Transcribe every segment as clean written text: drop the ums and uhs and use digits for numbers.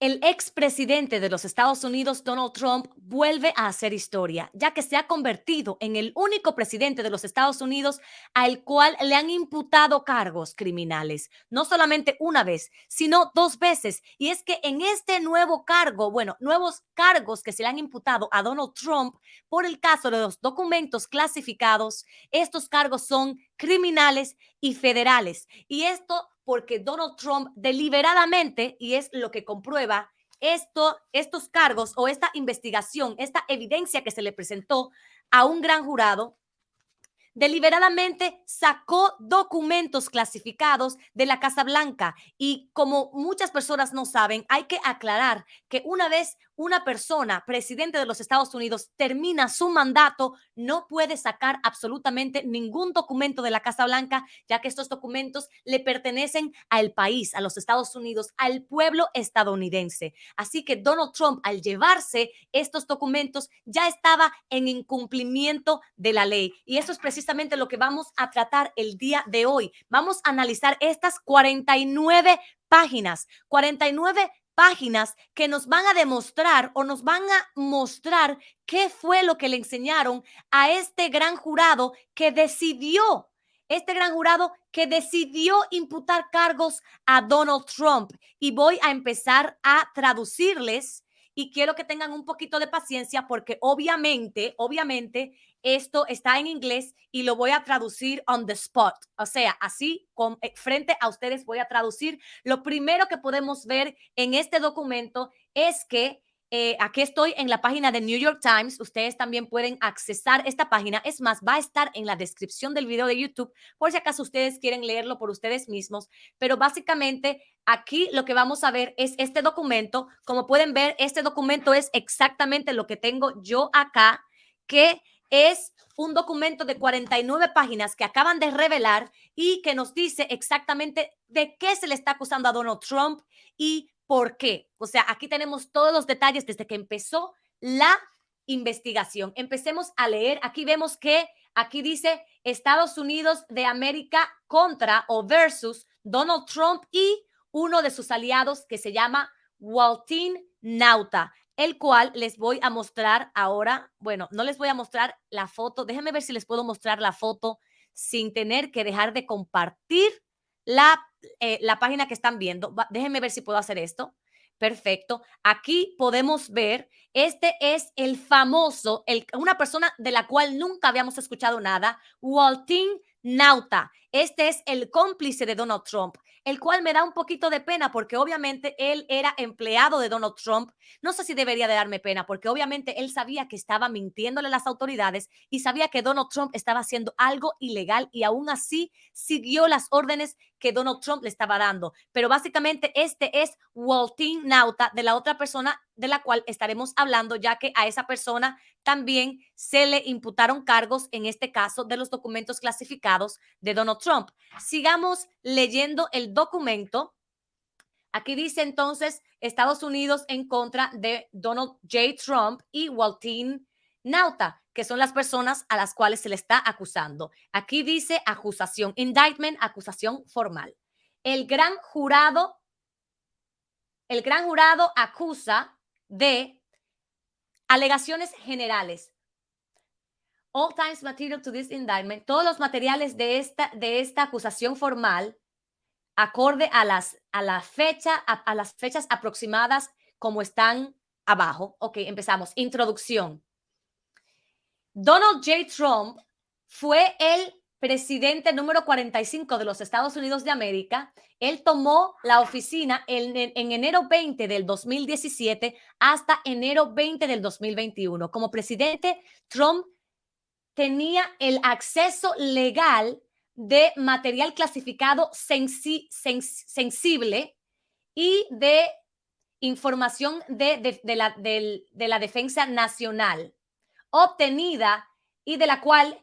El expresidente de los Estados Unidos, Donald Trump, vuelve a hacer historia, ya que se ha convertido en el único presidente de los Estados Unidos al cual le han imputado cargos criminales. No solamente una vez, sino dos veces. Y es que en este nuevo cargo, bueno, nuevos cargos que se le han imputado a Donald Trump por el caso de los documentos clasificados, estos cargos son criminales y federales. Y esto porque Donald Trump deliberadamente, y es lo que comprueba estos cargos o esta investigación, esta evidencia que se le presentó a un gran jurado, deliberadamente sacó documentos clasificados de la Casa Blanca. Y como muchas personas no saben, hay que aclarar que una vez una persona, presidente de los Estados Unidos, termina su mandato, no puede sacar absolutamente ningún documento de la Casa Blanca, ya que estos documentos le pertenecen al país, a los Estados Unidos, al pueblo estadounidense. Así que Donald Trump, al llevarse estos documentos, ya estaba en incumplimiento de la ley. Y eso es precisamente lo que vamos a tratar el día de hoy. Vamos a analizar estas 49 páginas, 49 páginas que nos van a demostrar o nos van a mostrar qué fue lo que le enseñaron a este gran jurado que decidió, imputar cargos a Donald Trump. Y voy a empezar a traducirles y quiero que tengan un poquito de paciencia porque obviamente, esto está en inglés y lo voy a traducir on the spot. O sea, así frente a ustedes voy a traducir. Lo primero que podemos ver en este documento es que aquí estoy en la página de New York Times. Ustedes también pueden accesar esta página. Es más, va a estar en la descripción del video de YouTube por si acaso ustedes quieren leerlo por ustedes mismos. Pero básicamente aquí lo que vamos a ver es este documento. Como pueden ver, este documento es exactamente lo que tengo yo acá, que es un documento de 49 páginas que acaban de revelar y que nos dice exactamente de qué se le está acusando a Donald Trump y por qué. O sea, aquí tenemos todos los detalles desde que empezó la investigación. Empecemos a leer. Aquí vemos que aquí dice Estados Unidos de América contra o versus Donald Trump y uno de sus aliados que se llama Waltin Nauta, el cual les voy a mostrar ahora. Bueno, no les voy a mostrar la foto. Déjenme ver si les puedo mostrar la foto sin tener que dejar de compartir la página que están viendo. Déjenme ver si puedo hacer esto. Perfecto. Aquí podemos ver, este es el famoso, una persona de la cual nunca habíamos escuchado nada, Waltin Nauta. Este es el cómplice de Donald Trump, el cual me da un poquito de pena porque obviamente él era empleado de Donald Trump. No sé si debería de darme pena porque obviamente él sabía que estaba mintiéndole a las autoridades y sabía que Donald Trump estaba haciendo algo ilegal y aún así siguió las órdenes que Donald Trump le estaba dando. Pero básicamente este es Waltin Nauta, de la otra persona de la cual estaremos hablando, ya que a esa persona también se le imputaron cargos, en este caso de los documentos clasificados de Donald Trump. Sigamos leyendo el documento. Aquí dice entonces Estados Unidos en contra de Donald J. Trump y Waltin Nauta, que son las personas a las cuales se le está acusando. Aquí dice acusación, indictment, acusación formal. El gran jurado, el gran jurado acusa de alegaciones generales. All times material to this indictment, todos los materiales de esta acusación formal acorde a las fechas aproximadas como están abajo. Ok, empezamos. Introducción. Donald J. Trump fue el presidente número 45 de los Estados Unidos de América. Él tomó la oficina en enero 20 del 2017 hasta enero 20 del 2021. Como presidente, Trump tenía el acceso legal de material clasificado sensible y de información de la defensa nacional obtenida y la cual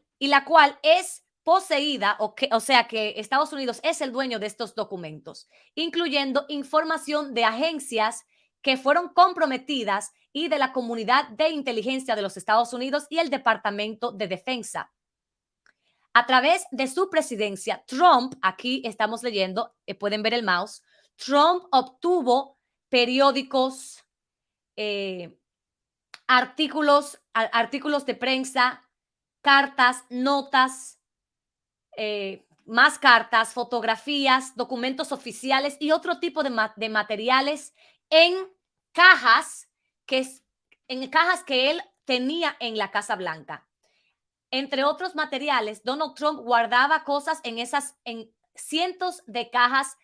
es poseída, o sea que Estados Unidos es el dueño de estos documentos, incluyendo información de agencias que fueron comprometidas y de la comunidad de inteligencia de los Estados Unidos y el Departamento de Defensa. A través de su presidencia, Trump, aquí estamos leyendo, pueden ver el mouse, Trump obtuvo periódicos, artículos de prensa, cartas, notas, más cartas, fotografías, documentos oficiales y otro tipo de materiales en cajas en cajas que él tenía en la Casa Blanca. Entre otros materiales, Donald Trump guardaba cosas en cientos de cajas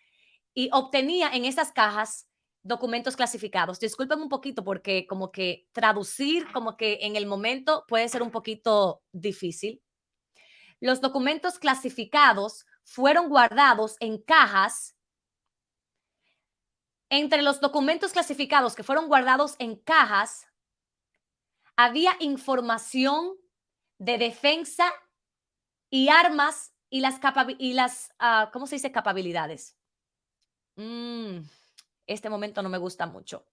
y obtenía en esas cajas documentos clasificados. Disculpen un poquito porque como que traducir como que en el momento puede ser un poquito difícil. Los documentos clasificados fueron guardados en cajas. Entre los documentos clasificados que fueron guardados en cajas, había información de defensa y armas y ¿cómo se dice? Capacidades. Este momento no me gusta mucho.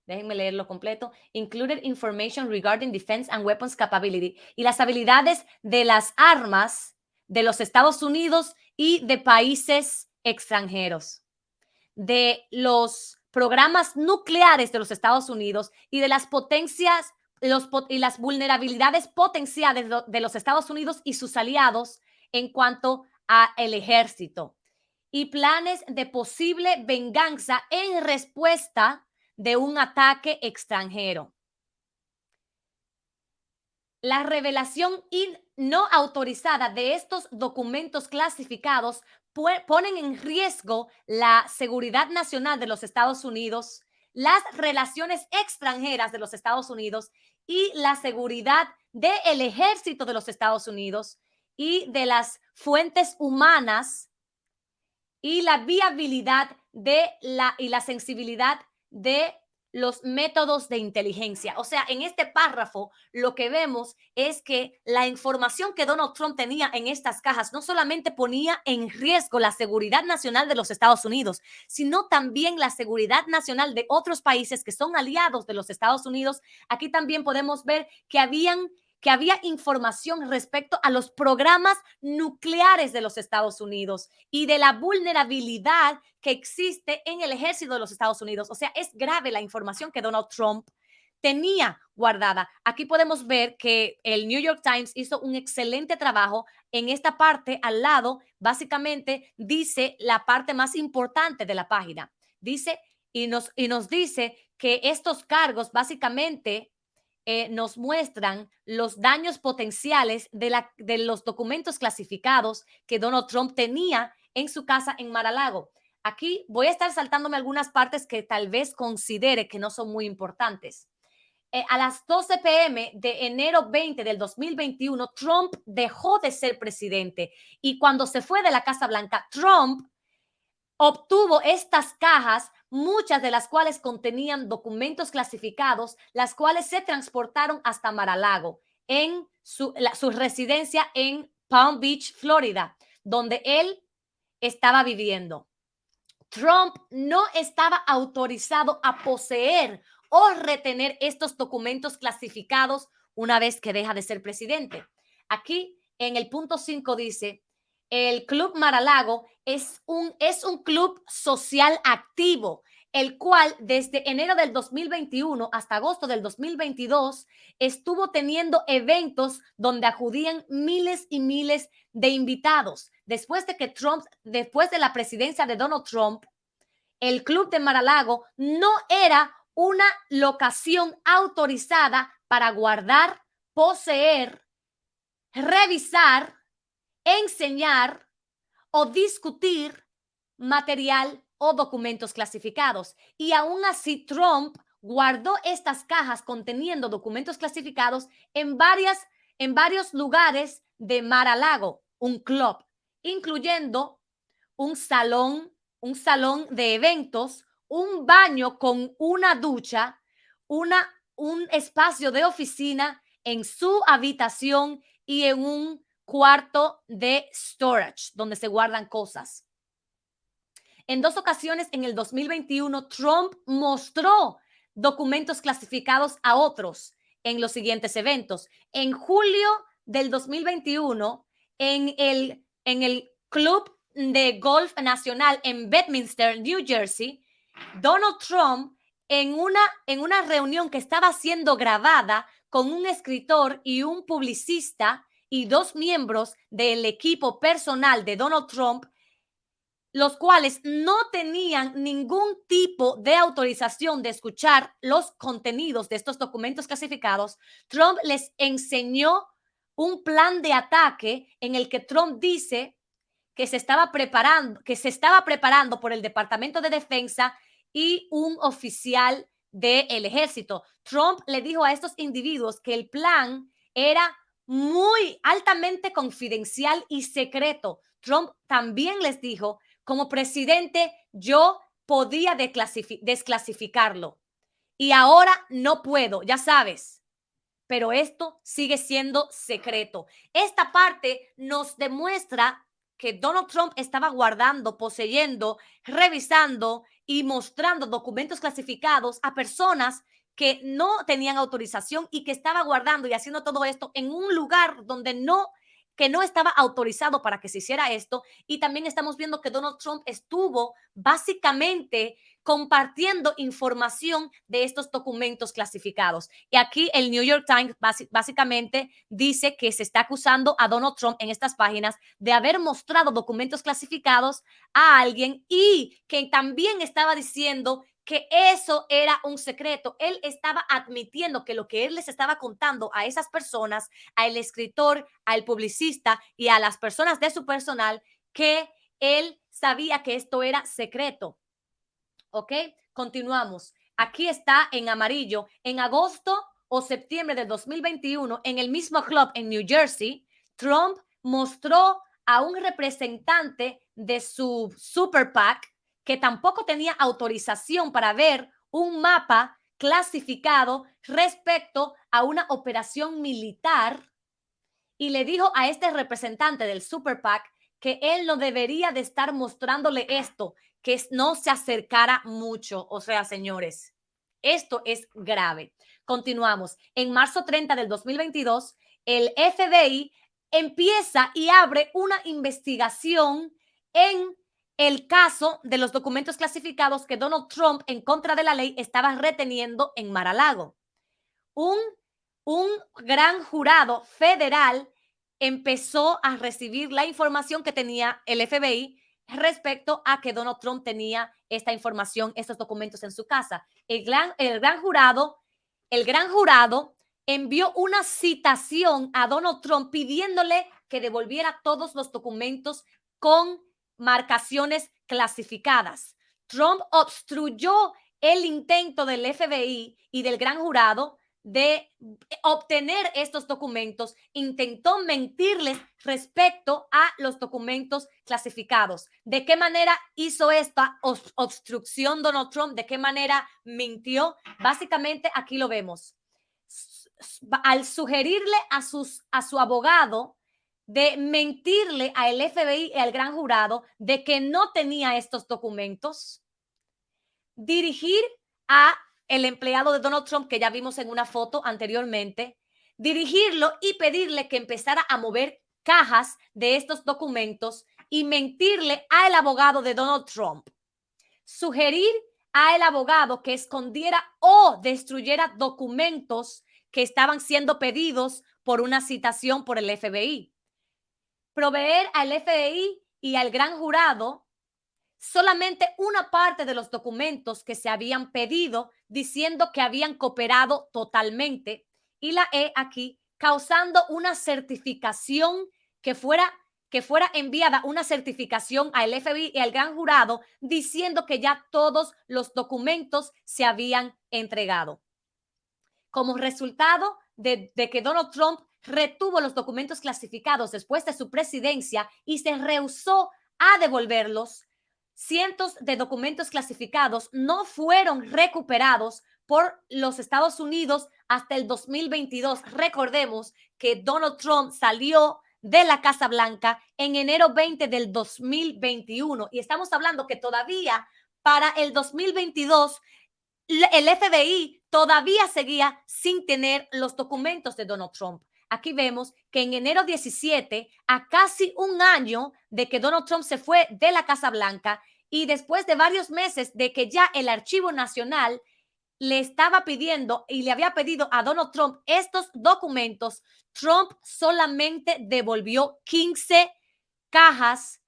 Déjenme leerlo completo. Included information regarding defense and weapons capability. Y las habilidades de las armas de los Estados Unidos y de países extranjeros. De los programas nucleares de los Estados Unidos y de las potencias y las vulnerabilidades potenciales de los Estados Unidos y sus aliados en cuanto al ejército. Y planes de posible venganza en respuesta de un ataque extranjero. La revelación no autorizada de estos documentos clasificados ponen en riesgo la seguridad nacional de los Estados Unidos, las relaciones extranjeras de los Estados Unidos y la seguridad del ejército de los Estados Unidos y de las fuentes humanas y la viabilidad y la sensibilidad de los métodos de inteligencia. O sea, en este párrafo lo que vemos es que la información que Donald Trump tenía en estas cajas no solamente ponía en riesgo la seguridad nacional de los Estados Unidos, sino también la seguridad nacional de otros países que son aliados de los Estados Unidos. Aquí también podemos ver que había información respecto a los programas nucleares de los Estados Unidos y de la vulnerabilidad que existe en el ejército de los Estados Unidos. O sea, es grave la información que Donald Trump tenía guardada. Aquí podemos ver que el New York Times hizo un excelente trabajo en esta parte al lado. Básicamente dice la parte más importante de la página. Dice y nos dice que estos cargos básicamente nos muestran los daños potenciales de los documentos clasificados que Donald Trump tenía en su casa en Mar-a-Lago. Aquí voy a estar saltándome algunas partes que tal vez considere que no son muy importantes. A las 12 p.m. de enero 20 del 2021, Trump dejó de ser presidente y cuando se fue de la Casa Blanca, Trump obtuvo estas cajas, muchas de las cuales contenían documentos clasificados, las cuales se transportaron hasta Mar-a-Lago, en su residencia en Palm Beach, Florida, donde él estaba viviendo. Trump no estaba autorizado a poseer o retener estos documentos clasificados una vez que deja de ser presidente. Aquí en el punto 5 dice, el Club Mar-a-Lago es un club social activo, el cual desde enero del 2021 hasta agosto del 2022 estuvo teniendo eventos donde acudían miles y miles de invitados. Después de la presidencia de Donald Trump, el Club de Mar-a-Lago no era una locación autorizada para guardar, poseer, revisar, enseñar o discutir material o documentos clasificados. Y aún así, Trump guardó estas cajas conteniendo documentos clasificados en varios lugares de Mar-a-Lago, un club, incluyendo un salón de eventos, un baño con una ducha, un espacio de oficina en su habitación y en un cuarto de storage donde se guardan cosas. En 2 ocasiones en el 2021, Trump mostró documentos clasificados a otros en los siguientes eventos. En julio del 2021, en el Club de Golf Nacional en Bedminster, New Jersey, Donald Trump en una reunión que estaba siendo grabada con un escritor y un publicista y dos miembros del equipo personal de Donald Trump, los cuales no tenían ningún tipo de autorización de escuchar los contenidos de estos documentos clasificados. Trump les enseñó un plan de ataque en el que Trump dice que se estaba preparando por el Departamento de Defensa y un oficial del ejército. Trump le dijo a estos individuos que el plan era muy altamente confidencial y secreto. Trump también les dijo, como presidente, yo podía desclasificarlo y ahora no puedo, ya sabes, pero esto sigue siendo secreto. Esta parte nos demuestra que Donald Trump estaba guardando, poseyendo, revisando y mostrando documentos clasificados a personas que no tenían autorización y que estaba guardando y haciendo todo esto en un lugar donde que no estaba autorizado para que se hiciera esto. Y también estamos viendo que Donald Trump estuvo básicamente compartiendo información de estos documentos clasificados. Y aquí el New York Times básicamente dice que se está acusando a Donald Trump en estas páginas de haber mostrado documentos clasificados a alguien y que también estaba diciendo que eso era un secreto. Él estaba admitiendo que lo que él les estaba contando a esas personas, al escritor, al publicista y a las personas de su personal, que él sabía que esto era secreto. ¿Ok? Continuamos. Aquí está en amarillo. En agosto o septiembre de 2021, en el mismo club en New Jersey, Trump mostró a un representante de su Super PAC que tampoco tenía autorización para ver un mapa clasificado respecto a una operación militar y le dijo a este representante del Super PAC que él no debería de estar mostrándole esto, que no se acercara mucho. O sea, señores, esto es grave. Continuamos. En marzo 30 del 2022, el FBI empieza y abre una investigación en el caso de los documentos clasificados que Donald Trump, en contra de la ley, estaba reteniendo en Mar-a-Lago. Un gran jurado federal empezó a recibir la información que tenía el FBI respecto a que Donald Trump tenía esta información, estos documentos en su casa. El gran jurado envió una citación a Donald Trump pidiéndole que devolviera todos los documentos con marcaciones clasificadas. Trump obstruyó el intento del FBI y del gran jurado de obtener estos documentos, intentó mentirles respecto a los documentos clasificados. ¿De qué manera hizo esta obstrucción Donald Trump? ¿De qué manera mintió? Básicamente aquí lo vemos. Al sugerirle a su abogado de mentirle al FBI y al gran jurado de que no tenía estos documentos, dirigir a el empleado de Donald Trump, que ya vimos en una foto anteriormente, dirigirlo y pedirle que empezara a mover cajas de estos documentos y mentirle al abogado de Donald Trump. Sugerir al abogado que escondiera o destruyera documentos que estaban siendo pedidos por una citación por el FBI. Proveer al FBI y al gran jurado solamente una parte de los documentos que se habían pedido, diciendo que habían cooperado totalmente, y la E aquí causando una certificación que fuera enviada una certificación al FBI y al gran jurado diciendo que ya todos los documentos se habían entregado. Como resultado de que Donald Trump retuvo los documentos clasificados después de su presidencia y se rehusó a devolverlos, cientos de documentos clasificados no fueron recuperados por los Estados Unidos hasta el 2022. Recordemos que Donald Trump salió de la Casa Blanca en enero 20 del 2021 y estamos hablando que todavía para el 2022 el FBI todavía seguía sin tener los documentos de Donald Trump. Aquí vemos que en enero 17, a casi un año de que Donald Trump se fue de la Casa Blanca, Y después de varios meses de que ya el Archivo Nacional le estaba pidiendo y le había pedido a Donald Trump estos documentos, Trump solamente devolvió 15 cajas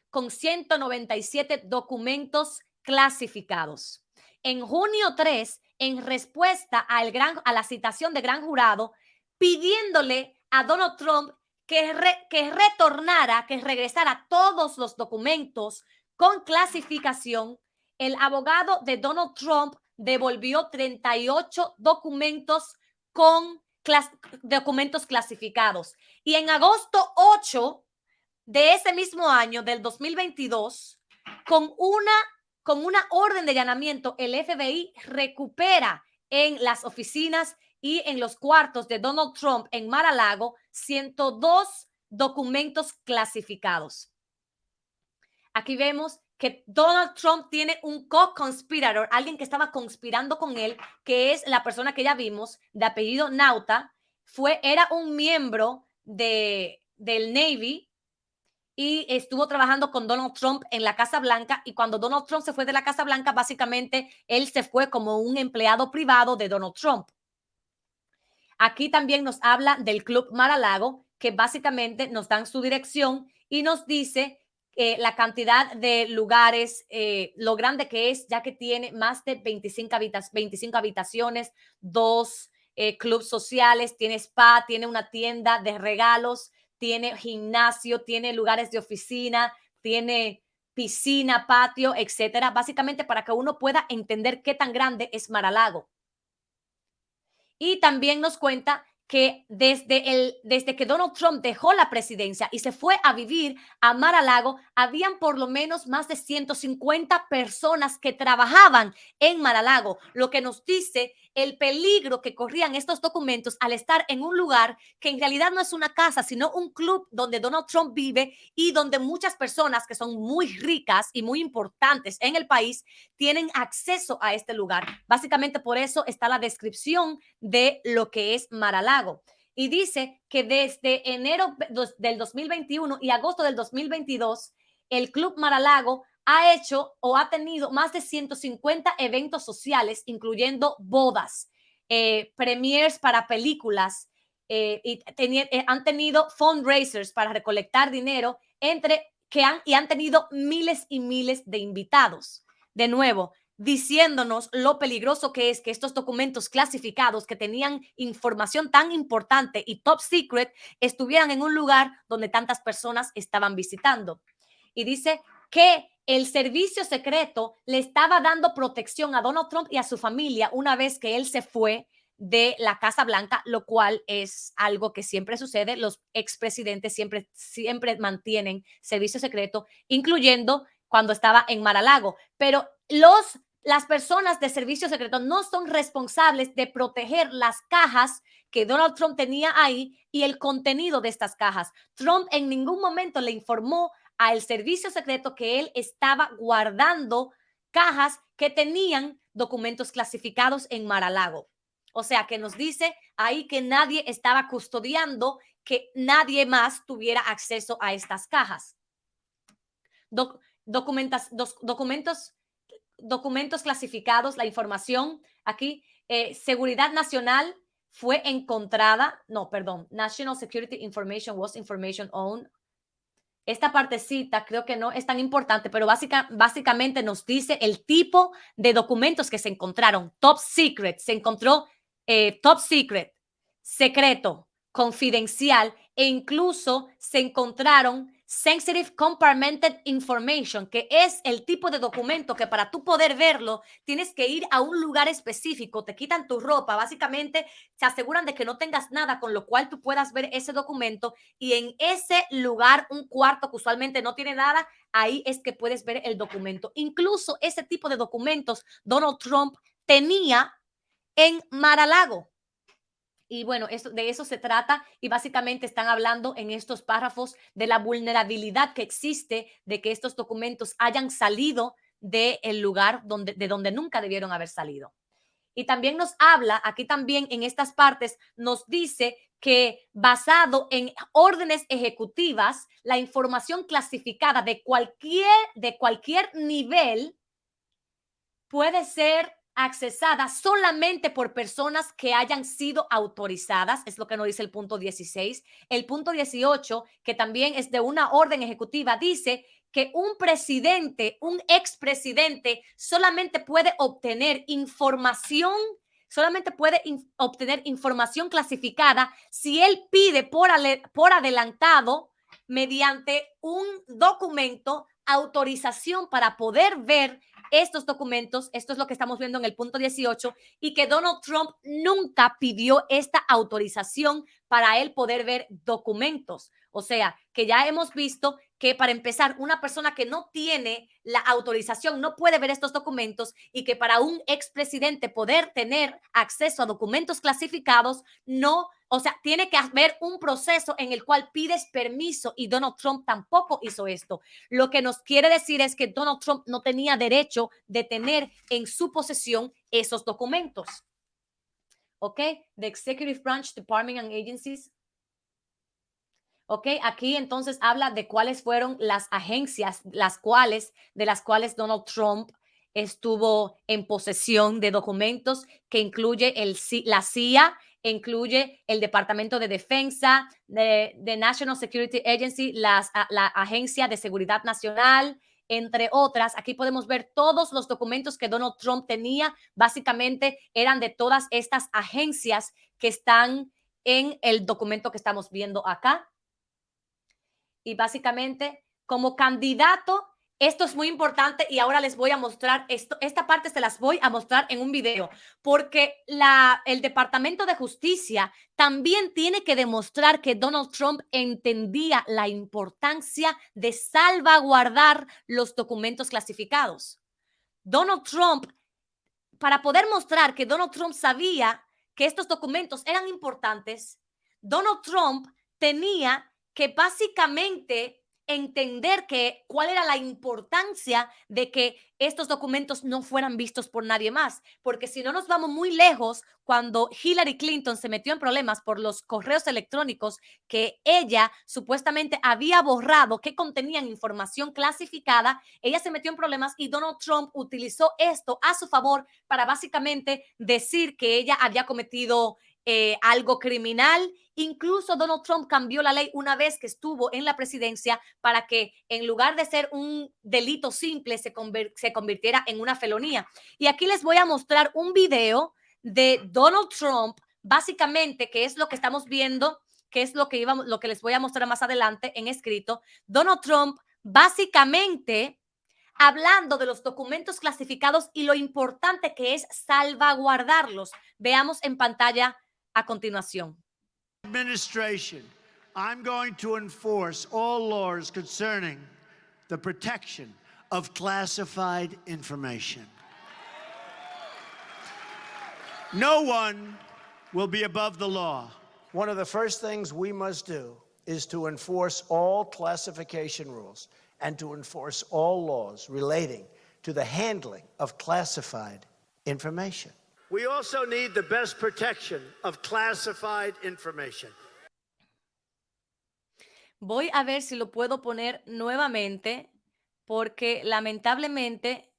con 197 documentos clasificados. En junio 3, en respuesta a la citación de gran jurado, pidiéndole a Donald Trump que retornara, que regresara todos los documentos con clasificación, el abogado de Donald Trump devolvió 38 documentos con documentos clasificados. Y en agosto 8 de ese mismo año, del 2022, con una orden de allanamiento, el FBI recupera en las oficinas y en los cuartos de Donald Trump en Mar-a-Lago 102 documentos clasificados. Aquí vemos que Donald Trump tiene un co-conspirator, alguien que estaba conspirando con él, que es la persona que ya vimos, de apellido Nauta, era un miembro del Navy y estuvo trabajando con Donald Trump en la Casa Blanca, y cuando Donald Trump se fue de la Casa Blanca, básicamente él se fue como un empleado privado de Donald Trump. Aquí también nos habla del Club Mar-a-Lago, que básicamente nos dan su dirección y nos dice la cantidad de lugares, lo grande que es, ya que tiene más de 25 habitaciones, 2 clubs sociales, tiene spa, tiene una tienda de regalos, tiene gimnasio, tiene lugares de oficina, tiene piscina, patio, etcétera. Básicamente para que uno pueda entender qué tan grande es Mar-a-Lago. Y también nos cuenta que desde que Donald Trump dejó la presidencia y se fue a vivir a Mar-a-Lago, habían por lo menos más de 150 personas que trabajaban en Mar-a-Lago, lo que nos dice el peligro que corrían estos documentos al estar en un lugar que en realidad no es una casa, sino un club donde Donald Trump vive y donde muchas personas que son muy ricas y muy importantes en el país tienen acceso a este lugar. Básicamente por eso está la descripción de lo que es Mar-a-Lago. Y dice que desde enero del 2021 y agosto del 2022, el Club Mar-a-Lago ha hecho o ha tenido más de 150 eventos sociales, incluyendo bodas, premieres para películas, y han tenido fundraisers para recolectar dinero, y han tenido miles y miles de invitados. De nuevo, diciéndonos lo peligroso que es que estos documentos clasificados que tenían información tan importante y top secret estuvieran en un lugar donde tantas personas estaban visitando. Y dice que el servicio secreto le estaba dando protección a Donald Trump y a su familia una vez que él se fue de la Casa Blanca, lo cual es algo que siempre sucede. Los expresidentes siempre mantienen servicio secreto, incluyendo cuando estaba en Mar-a-Lago. Pero las personas de servicio secreto no son responsables de proteger las cajas que Donald Trump tenía ahí y el contenido de estas cajas. Trump en ningún momento le informó al servicio secreto que él estaba guardando cajas que tenían documentos clasificados en Mar-a-Lago. O sea, que nos dice ahí que nadie estaba custodiando, que nadie más tuviera acceso a estas cajas. Documentos clasificados, la información aquí, seguridad nacional fue encontrada, National Security Information was information owned. Esta partecita creo que no es tan importante, pero básicamente nos dice el tipo de documentos que se encontraron. Top secret, se encontró top secret, secreto, confidencial, e incluso se encontraron sensitive compartmented information, que es el tipo de documento que para tú poder verlo tienes que ir a un lugar específico, te quitan tu ropa, básicamente se aseguran de que no tengas nada con lo cual tú puedas ver ese documento, y en ese lugar, un cuarto que usualmente no tiene nada, ahí es que puedes ver el documento. Incluso ese tipo de documentos Donald Trump tenía en Mar-a-Lago. Y bueno, de eso se trata, y básicamente están hablando en estos párrafos de la vulnerabilidad que existe de que estos documentos hayan salido del lugar de donde nunca debieron haber salido. Y también nos habla, aquí también en estas partes, nos dice que basado en órdenes ejecutivas, la información clasificada de cualquier nivel puede ser accesada solamente por personas que hayan sido autorizadas, es lo que nos dice el punto 16. El punto 18, que también es de una orden ejecutiva, dice que un presidente, un expresidente, solamente puede obtener información clasificada si él pide por adelantado mediante un documento autorización para poder ver estos documentos. Esto es lo que estamos viendo en el punto 18, y que Donald Trump nunca pidió esta autorización para él poder ver documentos. O sea, que ya hemos visto que para empezar, una persona que no tiene la autorización no puede ver estos documentos, y que para un expresidente poder tener acceso a documentos clasificados, no, o sea, tiene que haber un proceso en el cual pides permiso, y Donald Trump tampoco hizo esto. Lo que nos quiere decir es que Donald Trump no tenía derecho de tener en su posesión esos documentos. ¿Ok? The Executive Branch, Department and Agencies. ¿Ok? Aquí entonces habla de cuáles fueron las agencias de las cuales Donald Trump estuvo en posesión de documentos, que incluye la CIA, incluye el Departamento de Defensa, de National Security Agency, la Agencia de Seguridad Nacional, entre otras. Aquí podemos ver todos los documentos que Donald Trump tenía. Básicamente eran de todas estas agencias que están en el documento que estamos viendo acá. Y básicamente, como candidato, esto es muy importante, y ahora les voy a mostrar esto. Esta parte se las voy a mostrar en un video, porque el Departamento de Justicia también tiene que demostrar que Donald Trump entendía la importancia de salvaguardar los documentos clasificados. Donald Trump, para poder mostrar que Donald Trump sabía que estos documentos eran importantes, Donald Trump tenía que básicamente entender cuál era la importancia de que estos documentos no fueran vistos por nadie más, porque si no nos vamos muy lejos, cuando Hillary Clinton se metió en problemas por los correos electrónicos que ella supuestamente había borrado, que contenían información clasificada, ella se metió en problemas, y Donald Trump utilizó esto a su favor para básicamente decir que ella había cometido algo criminal. Incluso Donald Trump cambió la ley una vez que estuvo en la presidencia, para que en lugar de ser un delito simple se convirtiera en una felonía. Y aquí les voy a mostrar un video de Donald Trump, básicamente, que es lo que estamos viendo, que es lo que les voy a mostrar más adelante en escrito. Donald Trump básicamente hablando de los documentos clasificados y lo importante que es salvaguardarlos. Veamos en pantalla a continuación. Administration, I'm going to enforce all laws concerning the protection of classified information. No one will be above the law. One of the first things we must do is to enforce all classification rules and to enforce all laws relating to the handling of classified information. We also need the best protection of classified information. Voy a ver si lo puedo poner nuevamente, porque lamentablemente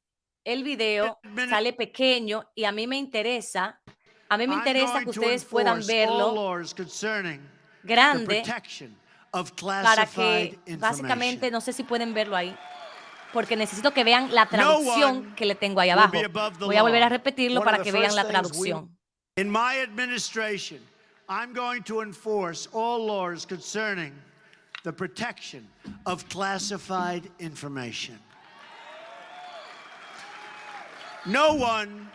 el video sale pequeño y a mí me interesa que ustedes puedan verlo grande, para que básicamente, no sé si pueden verlo ahí, porque necesito que vean la traducción que le tengo ahí abajo. Voy a volver a repetirlo para que vean la traducción. In my administration, I'm going to enforce all laws concerning the protection of classified information. No one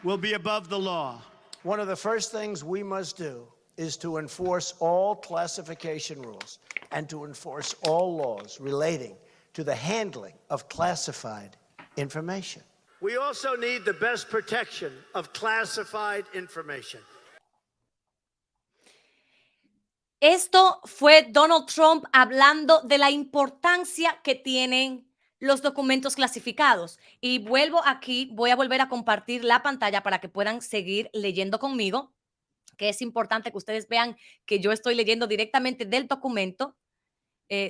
will be above the law. One of the first things we must do is to enforce all classification rules and to enforce all laws relating to the handling of classified information. We also need the best protection of classified information. Esto fue Donald Trump hablando de la importancia que tienen los documentos clasificados. Y vuelvo aquí, voy a volver a compartir la pantalla para que puedan seguir leyendo conmigo, que es importante que ustedes vean que yo estoy leyendo directamente del documento.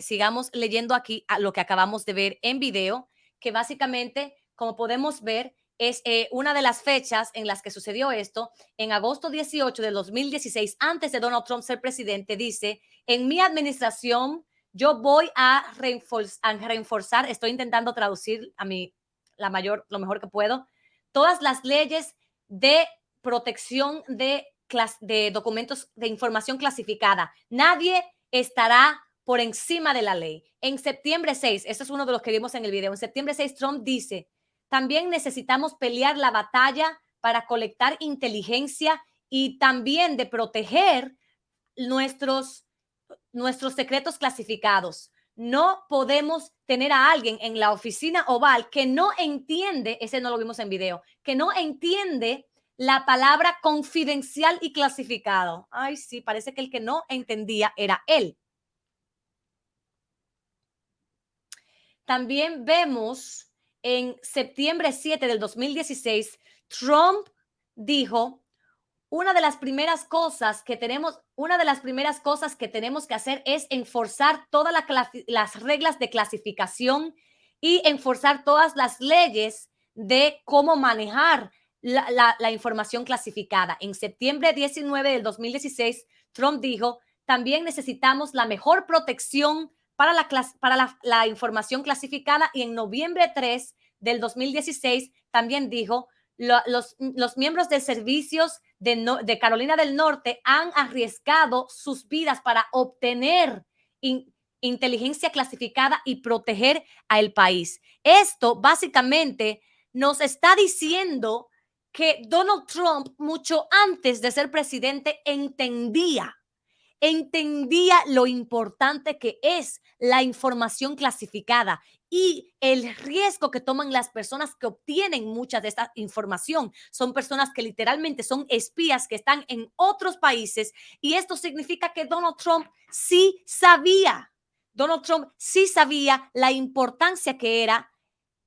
Sigamos leyendo aquí a lo que acabamos de ver en video, que básicamente, como podemos ver, es una de las fechas en las que sucedió esto. En agosto 18 de 2016, antes de Donald Trump ser presidente, dice: en mi administración yo voy a reforzar, estoy intentando traducir lo mejor que puedo, todas las leyes de protección de documentos de información clasificada. Nadie estará por encima de la ley. En septiembre 6, eso es uno de los que vimos en el video, en septiembre 6 Trump dice: también necesitamos pelear la batalla para colectar inteligencia y también de proteger nuestros secretos clasificados. No podemos tener a alguien en la oficina oval que no entiende, ese no lo vimos en video, que no entiende la palabra confidencial y clasificado. Ay, sí, parece que el que no entendía era él. También vemos en septiembre 7 del 2016, Trump dijo: una de las primeras cosas que tenemos que hacer es enforzar todas las reglas de clasificación y enforzar todas las leyes de cómo manejar la información clasificada. En septiembre 19 del 2016, Trump dijo: también necesitamos la mejor protección para la información clasificada. Y en noviembre 3 del 2016 también dijo: los miembros de servicios de Carolina del Norte han arriesgado sus vidas para obtener inteligencia clasificada y proteger al país. Esto básicamente nos está diciendo que Donald Trump, mucho antes de ser presidente, entendía lo importante que es la información clasificada y el riesgo que toman las personas que obtienen mucha de esta información. Son personas que literalmente son espías que están en otros países, y esto significa que Donald Trump sí sabía la importancia que era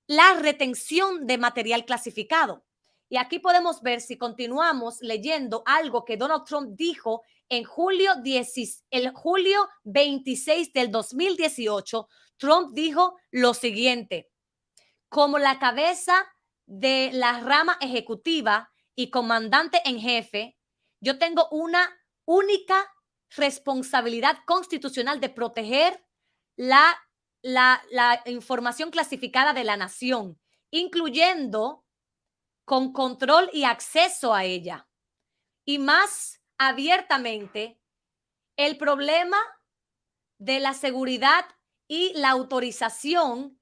la retención de material clasificado. Y aquí podemos ver, si continuamos leyendo, algo que Donald Trump dijo en julio 26 del 2018. Trump dijo lo siguiente: como la cabeza de la rama ejecutiva y comandante en jefe, yo tengo una única responsabilidad constitucional de proteger la información clasificada de la nación, incluyendo con control y acceso a ella. Y más abiertamente, el problema de la seguridad y la autorización,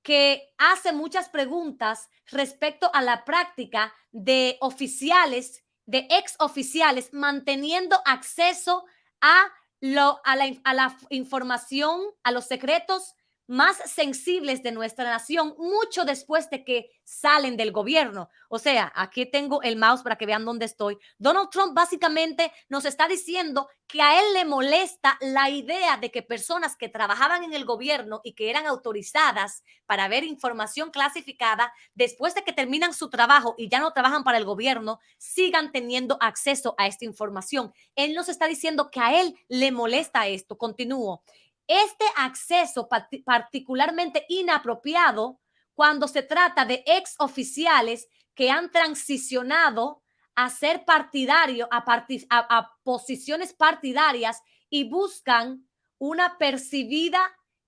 que hace muchas preguntas respecto a la práctica de oficiales, de ex oficiales, manteniendo acceso a la información, a los secretos más sensibles de nuestra nación, mucho después de que salen del gobierno. O sea, aquí tengo el mouse para que vean dónde estoy. Donald Trump básicamente nos está diciendo que a él le molesta la idea de que personas que trabajaban en el gobierno y que eran autorizadas para ver información clasificada, después de que terminan su trabajo y ya no trabajan para el gobierno, sigan teniendo acceso a esta información. Él nos está diciendo que a él le molesta esto. Continúo. Este acceso particularmente inapropiado cuando se trata de ex oficiales que han transicionado a ser partidarios, a posiciones partidarias, y buscan una percibida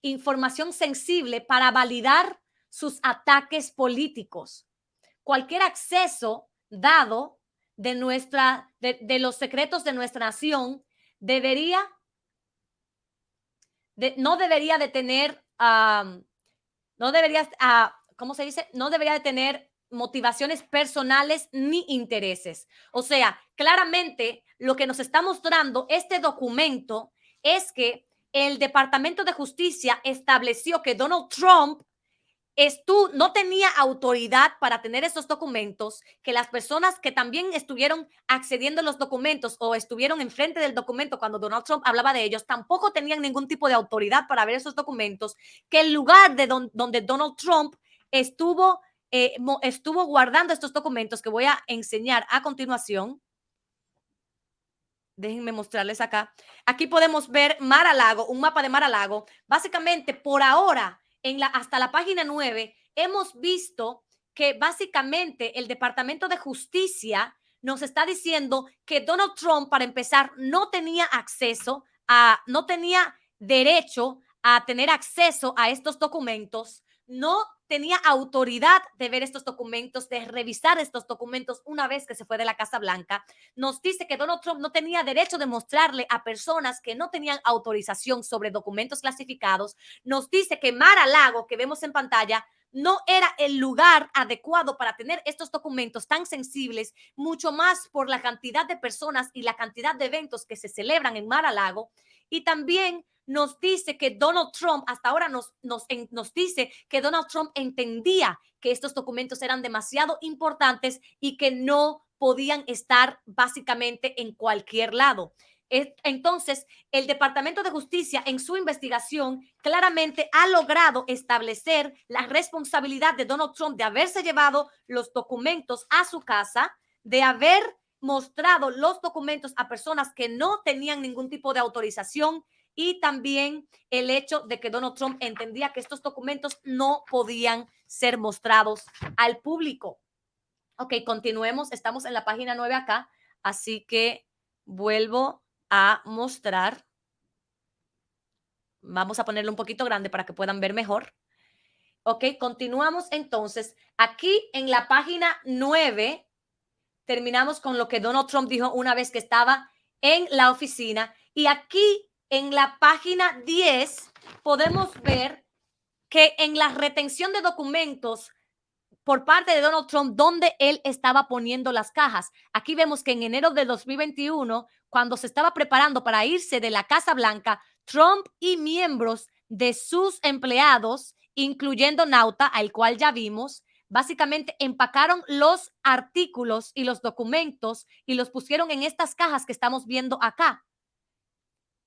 información sensible para validar sus ataques políticos. Cualquier acceso dado de los secretos de nuestra nación no debería de tener, ¿cómo se dice? No debería de tener motivaciones personales ni intereses. O sea, claramente lo que nos está mostrando este documento es que el Departamento de Justicia estableció que Donald Trump no tenía autoridad para tener esos documentos, que las personas que también estuvieron accediendo a los documentos o estuvieron enfrente del documento cuando Donald Trump hablaba de ellos, tampoco tenían ningún tipo de autoridad para ver esos documentos, que el lugar de donde Donald Trump estuvo guardando estos documentos que voy a enseñar a continuación. Déjenme mostrarles acá. Aquí podemos ver Mar-a-Lago, un mapa de Mar-a-Lago. Básicamente, por ahora, hasta la página 9, hemos visto que básicamente el Departamento de Justicia nos está diciendo que Donald Trump, para empezar, no tenía derecho a tener acceso a estos documentos, no tenía autoridad de ver estos documentos, de revisar estos documentos una vez que se fue de la Casa Blanca. Nos dice que Donald Trump no tenía derecho de mostrarle a personas que no tenían autorización sobre documentos clasificados. Nos dice que Mar-a-Lago, que vemos en pantalla, no era el lugar adecuado para tener estos documentos tan sensibles, mucho más por la cantidad de personas y la cantidad de eventos que se celebran en Mar-a-Lago. Y también nos dice que Donald Trump, hasta ahora nos dice que Donald Trump entendía que estos documentos eran demasiado importantes y que no podían estar básicamente en cualquier lado. Entonces, el Departamento de Justicia en su investigación claramente ha logrado establecer la responsabilidad de Donald Trump de haberse llevado los documentos a su casa, de haber mostrado los documentos a personas que no tenían ningún tipo de autorización, y también el hecho de que Donald Trump entendía que estos documentos no podían ser mostrados al público. Ok, continuemos. Estamos en la página 9 acá, así que vuelvo a mostrar. Vamos a ponerlo un poquito grande para que puedan ver mejor. Ok, continuamos entonces. Aquí en la página 9 terminamos con lo que Donald Trump dijo una vez que estaba en la oficina. Y aquí en la página 10 podemos ver que en la retención de documentos por parte de Donald Trump, donde él estaba poniendo las cajas. Aquí vemos que en enero de 2021, cuando se estaba preparando para irse de la Casa Blanca, Trump y miembros de sus empleados, incluyendo Nauta, al cual ya vimos, básicamente empacaron los artículos y los documentos y los pusieron en estas cajas que estamos viendo acá.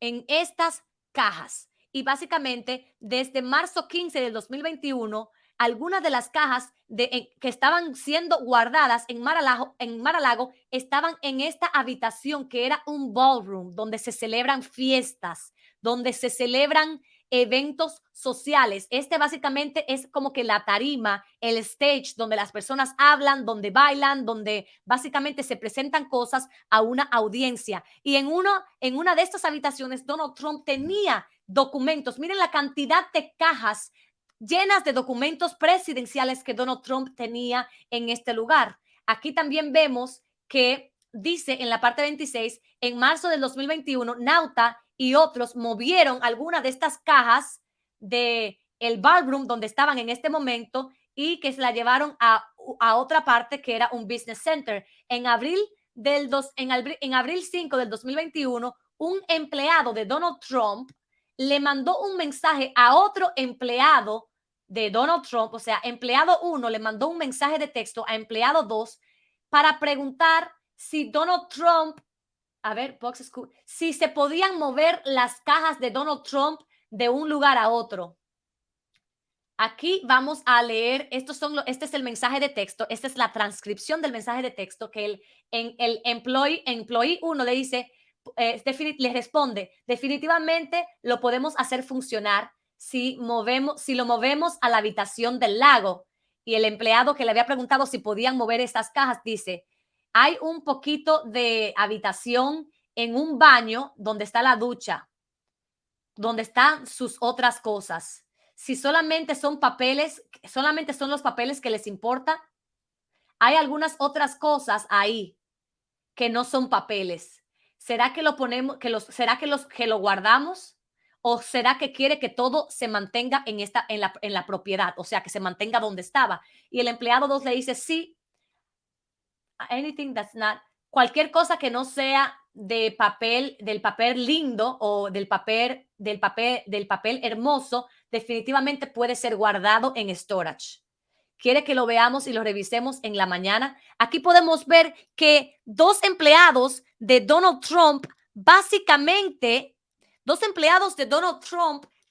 En estas cajas. Y básicamente, desde marzo 15 del 2021, algunas de las cajas que estaban siendo guardadas en Mar-a-Lago estaban en esta habitación que era un ballroom, donde se celebran fiestas, donde se celebran eventos sociales. Básicamente es como que la tarima, el stage, donde las personas hablan, donde bailan, donde básicamente se presentan cosas a una audiencia. Y en una de estas habitaciones, Donald Trump tenía documentos. Miren la cantidad de cajas llenas de documentos presidenciales que Donald Trump tenía en este lugar. Aquí también vemos que dice en la parte 26, en marzo del 2021, Nauta y otros movieron algunas de estas cajas de el ballroom donde estaban en este momento y que se la llevaron a otra parte que era un business center. En abril 5 del 2021, un empleado de Donald Trump le mandó un mensaje a otro empleado de Donald Trump, o sea, empleado 1 le mandó un mensaje de texto a empleado 2 para preguntar si Donald Trump, si se podían mover las cajas de Donald Trump de un lugar a otro. Aquí vamos a leer, este es el mensaje de texto, esta es la transcripción del mensaje de texto que el employee 1 le dice, le responde, definitivamente lo podemos hacer funcionar si lo movemos a la habitación del lago. Y el empleado que le había preguntado si podían mover estas cajas dice, hay un poquito de habitación en un baño donde está la ducha, donde están sus otras cosas. Si solamente son los papeles que les importa, hay algunas otras cosas ahí que no son papeles. ¿Será que lo ponemos, será que lo guardamos? ¿O será que quiere que todo se mantenga en la propiedad? O sea, que se mantenga donde estaba. Y el empleado 2 le dice, sí, anything that's not, cualquier cosa que no sea del papel lindo o del papel hermoso, definitivamente puede ser guardado en storage. Quiere que lo veamos y lo revisemos en la mañana. Aquí podemos ver que dos empleados de Donald Trump, básicamente,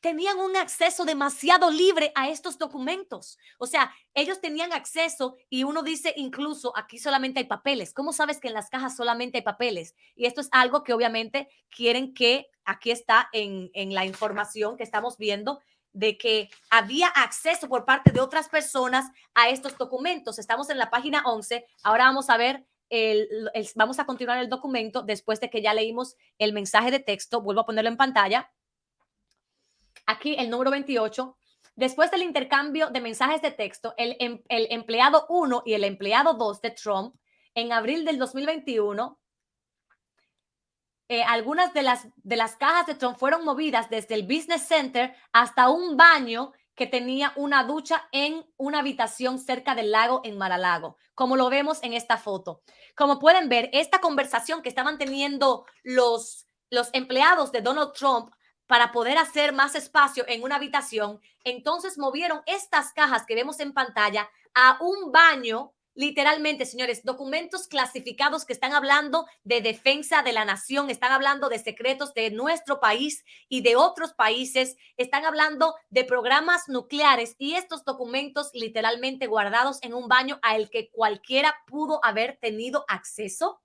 tenían un acceso demasiado libre a estos documentos. O sea, ellos tenían acceso y uno dice incluso aquí solamente hay papeles. ¿Cómo sabes que en las cajas solamente hay papeles? Y esto es algo que obviamente quieren que aquí está en la información que estamos viendo, de que había acceso por parte de otras personas a estos documentos. Estamos en la página 11. Ahora vamos a ver, vamos a continuar el documento después de que ya leímos el mensaje de texto. Vuelvo a ponerlo en pantalla. Aquí el número 28. Después del intercambio de mensajes de texto, el empleado 1 y el empleado 2 de Trump, en abril del 2021, algunas de las cajas de Trump fueron movidas desde el Business Center hasta un baño que tenía una ducha en una habitación cerca del lago en Mar-a-Lago, como lo vemos en esta foto. Como pueden ver, esta conversación que estaban teniendo los empleados de Donald Trump para poder hacer más espacio en una habitación, entonces movieron estas cajas que vemos en pantalla a un baño. Literalmente, señores, documentos clasificados que están hablando de defensa de la nación, están hablando de secretos de nuestro país y de otros países, están hablando de programas nucleares y estos documentos literalmente guardados en un baño al que cualquiera pudo haber tenido acceso.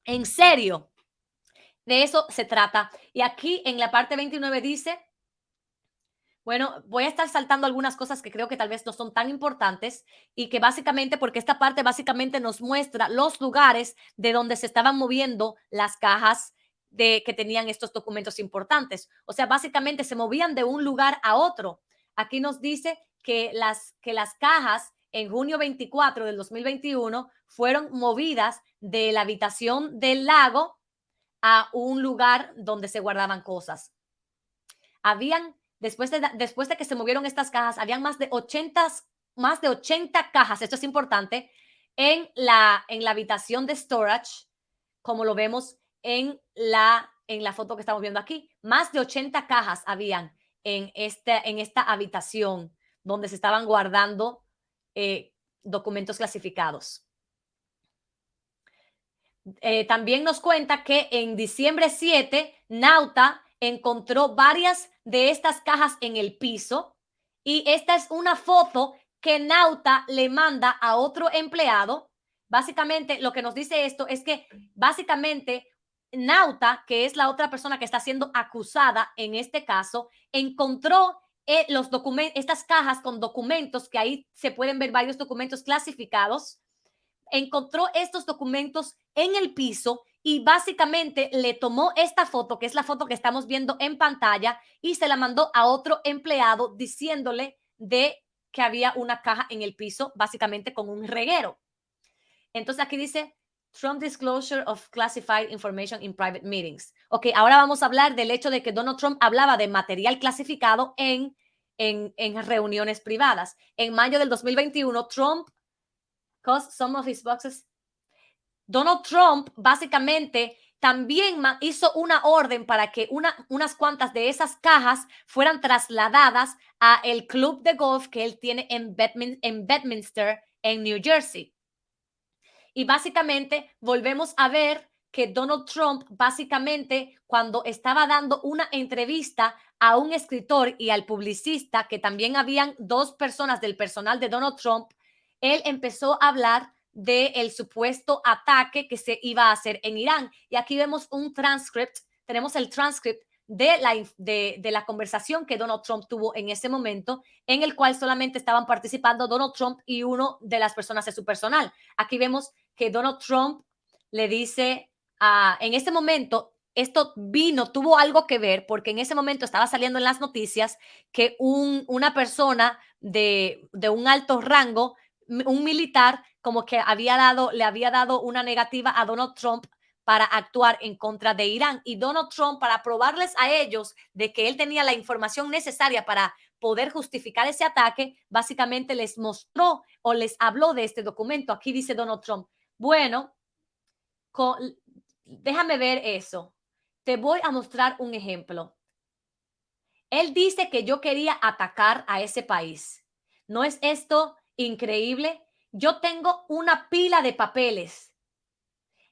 En serio, de eso se trata. Y aquí en la parte 29 dice, bueno, voy a estar saltando algunas cosas que creo que tal vez no son tan importantes y que básicamente, porque esta parte básicamente nos muestra los lugares de donde se estaban moviendo las cajas que tenían estos documentos importantes. O sea, básicamente se movían de un lugar a otro. Aquí nos dice que las cajas en junio 24 del 2021 fueron movidas de la habitación del lago a un lugar donde se guardaban cosas. Después de que se movieron estas cajas, habían más de 80 cajas, esto es importante, en la habitación de storage, como lo vemos en la foto que estamos viendo aquí. Más de 80 cajas habían en esta habitación donde se estaban guardando documentos clasificados. También nos cuenta que en diciembre 7, Nauta encontró varias de estas cajas en el piso y esta es una foto que Nauta le manda a otro empleado. Básicamente lo que nos dice esto es que básicamente Nauta, que es la otra persona que está siendo acusada en este caso, encontró estas cajas con documentos, que ahí se pueden ver varios documentos clasificados. Encontró estos documentos en el piso y básicamente le tomó esta foto, que es la foto que estamos viendo en pantalla, y se la mandó a otro empleado diciéndole de que había una caja en el piso, básicamente con un reguero. Entonces aquí dice Trump disclosure of classified information in private meetings. Ok, ahora vamos a hablar del hecho de que Donald Trump hablaba de material clasificado en reuniones privadas. En mayo del 2021, Donald Trump básicamente también hizo una orden para que unas cuantas de esas cajas fueran trasladadas a el club de golf que él tiene en Bedminster, en New Jersey. Y básicamente volvemos a ver que Donald Trump, básicamente, cuando estaba dando una entrevista a un escritor y al publicista, que también habían dos personas del personal de Donald Trump, él empezó a hablar del supuesto ataque que se iba a hacer en Irán. Y aquí vemos tenemos el transcript de la conversación que Donald Trump tuvo en ese momento, en el cual solamente estaban participando Donald Trump y uno de las personas de su personal. Aquí vemos que Donald Trump le dice, en ese momento, tuvo algo que ver, porque en ese momento estaba saliendo en las noticias que una persona de un alto rango, un militar, como que le había dado una negativa a Donald Trump para actuar en contra de Irán. Y Donald Trump, para probarles a ellos de que él tenía la información necesaria para poder justificar ese ataque, básicamente les mostró o les habló de este documento. Aquí dice Donald Trump, bueno, déjame ver eso. Te voy a mostrar un ejemplo. Él dice que yo quería atacar a ese país. ¿No es esto increíble? Yo tengo una pila de papeles.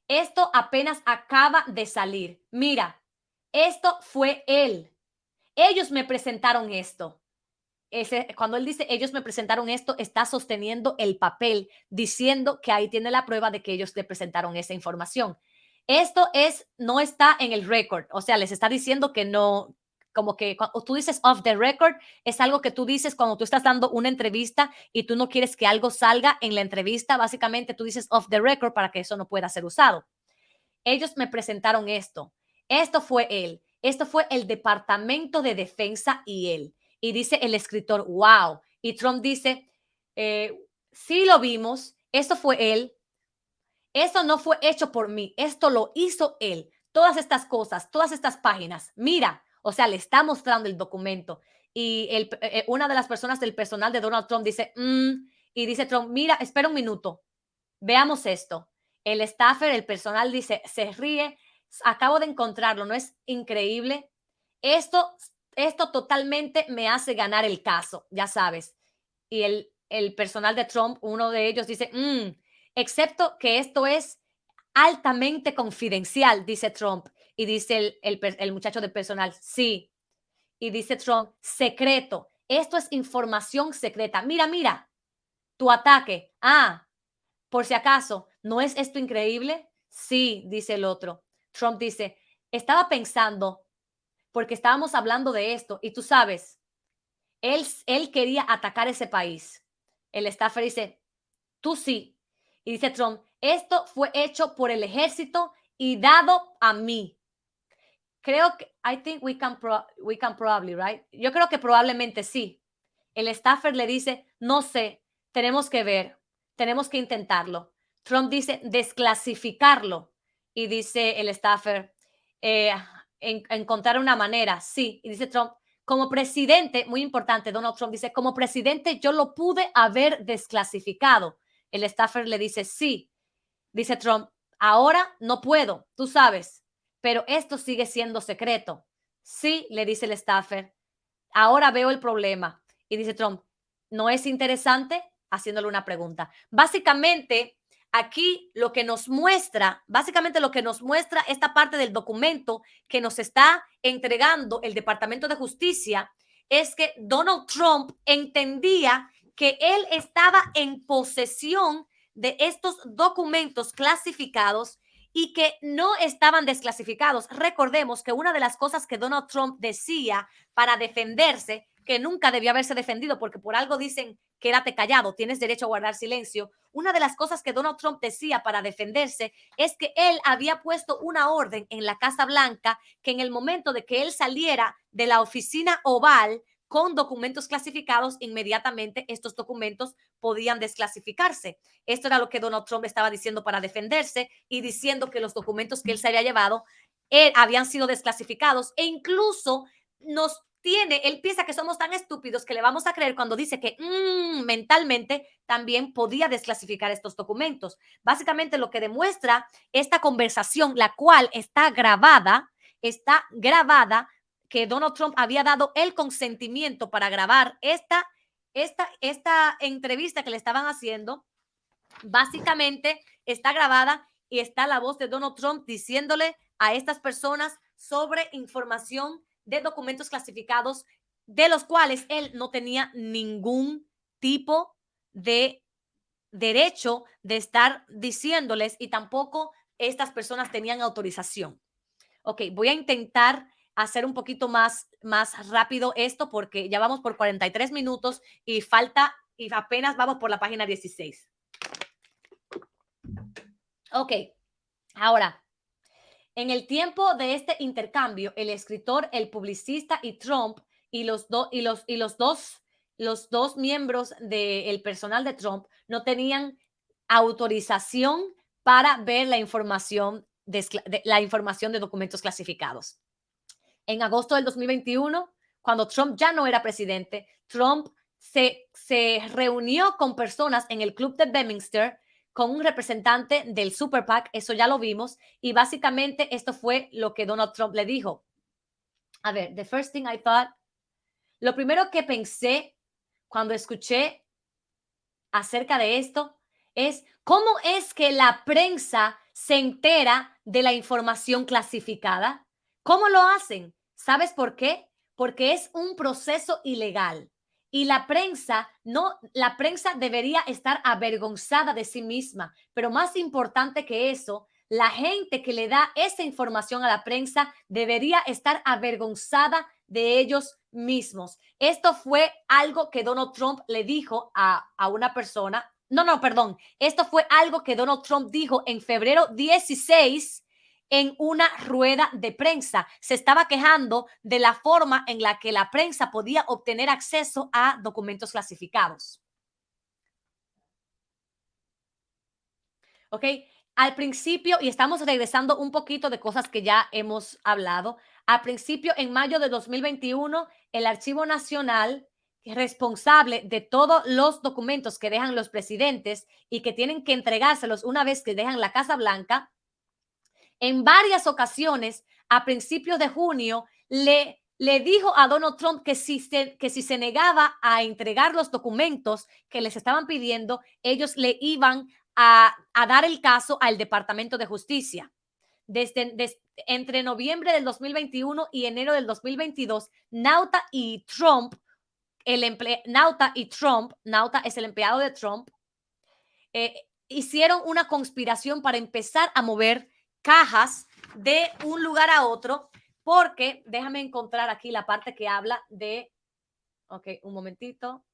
Esto apenas acaba de salir. Mira, esto fue él. Ellos me presentaron esto. Cuando él dice ellos me presentaron esto, está sosteniendo el papel diciendo que ahí tiene la prueba de que ellos le presentaron esa información. Esto no está en el record, o sea, les está diciendo que no, como que cuando tú dices off the record, es algo que tú dices cuando tú estás dando una entrevista y tú no quieres que algo salga en la entrevista, básicamente tú dices off the record para que eso no pueda ser usado. Ellos me presentaron esto fue él, esto fue el Departamento de Defensa y él. Y dice el escritor, wow. Y Trump dice, sí lo vimos, esto fue él, eso no fue hecho por mí, esto lo hizo él. Todas estas cosas, todas estas páginas, mira, o sea, le está mostrando el documento. Y una de las personas del personal de Donald Trump dice, y dice Trump, mira, espera un minuto, veamos esto. El staffer, el personal dice, se ríe, acabo de encontrarlo, ¿no es increíble? Esto totalmente me hace ganar el caso, ya sabes. Y el personal de Trump, uno de ellos dice, excepto que esto es altamente confidencial, dice Trump. Y dice el muchacho del personal, sí. Y dice Trump, secreto. Esto es información secreta. Mira, tu ataque. Por si acaso, ¿no es esto increíble? Sí, dice el otro. Trump dice, estaba pensando, porque estábamos hablando de esto, y tú sabes, él quería atacar ese país. El staffer dice, tú sí. Y dice Trump, esto fue hecho por el ejército y dado a mí. Creo que, I think we can probably, right? Yo creo que probablemente sí. El staffer le dice, no sé, tenemos que ver, tenemos que intentarlo. Trump dice, desclasificarlo. Y dice el staffer, encontrar una manera, sí. Y dice Trump, como presidente, muy importante, Donald Trump dice, como presidente yo lo pude haber desclasificado. El staffer le dice, sí. Dice Trump, ahora no puedo, tú sabes, pero esto sigue siendo secreto. Sí, le dice el staffer, ahora veo el problema. Y dice Trump, ¿no es interesante? Haciéndole una pregunta. Básicamente, aquí básicamente lo que nos muestra esta parte del documento que nos está entregando el Departamento de Justicia es que Donald Trump entendía que él estaba en posesión de estos documentos clasificados y que no estaban desclasificados. Recordemos que una de las cosas que Donald Trump decía para defenderse, que nunca debió haberse defendido porque por algo dicen quédate callado, tienes derecho a guardar silencio. Una de las cosas que Donald Trump decía para defenderse es que él había puesto una orden en la Casa Blanca que en el momento de que él saliera de la oficina oval con documentos clasificados, inmediatamente estos documentos podían desclasificarse. Esto era lo que Donald Trump estaba diciendo para defenderse y diciendo que los documentos que él se había llevado habían sido desclasificados e incluso él piensa que somos tan estúpidos que le vamos a creer cuando dice que mentalmente también podía desclasificar estos documentos. Básicamente lo que demuestra esta conversación, la cual está grabada, que Donald Trump había dado el consentimiento para grabar esta entrevista que le estaban haciendo. Básicamente está grabada y está la voz de Donald Trump diciéndole a estas personas sobre información de documentos clasificados de los cuales él no tenía ningún tipo de derecho de estar diciéndoles y tampoco estas personas tenían autorización. Ok, voy a intentar hacer un poquito más rápido esto porque ya vamos por 43 minutos y apenas vamos por la página 16. Ok, ahora, en el tiempo de este intercambio, el escritor, el publicista y Trump y los dos miembros del personal de Trump no tenían autorización para ver la información de documentos clasificados. En agosto del 2021, cuando Trump ya no era presidente, Trump se reunió con personas en el club de Bedminster con un representante del Super PAC, eso ya lo vimos, y básicamente esto fue lo que Donald Trump le dijo. A ver, the first thing I thought, Lo primero que pensé cuando escuché acerca de esto es cómo es que la prensa se entera de la información clasificada. ¿Cómo lo hacen? ¿Sabes por qué? Porque es un proceso ilegal y la prensa debería estar avergonzada de sí misma, pero más importante que eso, la gente que le da esa información a la prensa debería estar avergonzada de ellos mismos. Esto fue algo que Donald Trump le dijo a una persona. No, perdón. Esto fue algo que Donald Trump dijo en febrero 16 en una rueda de prensa. Se estaba quejando de la forma en la que la prensa podía obtener acceso a documentos clasificados. ¿Ok? Al principio, y estamos regresando un poquito de cosas que ya hemos hablado, al principio, en mayo de 2021, el Archivo Nacional, responsable de todos los documentos que dejan los presidentes y que tienen que entregárselos una vez que dejan la Casa Blanca, en varias ocasiones, a principios de junio, le dijo a Donald Trump que si se negaba a entregar los documentos que les estaban pidiendo, ellos le iban a dar el caso al Departamento de Justicia. Entre noviembre del 2021 y enero del 2022, Nauta y Trump, Nauta es el empleado de Trump, hicieron una conspiración para empezar a mover cajas de un lugar a otro, porque déjame encontrar aquí la parte que habla de, ok, un momentito.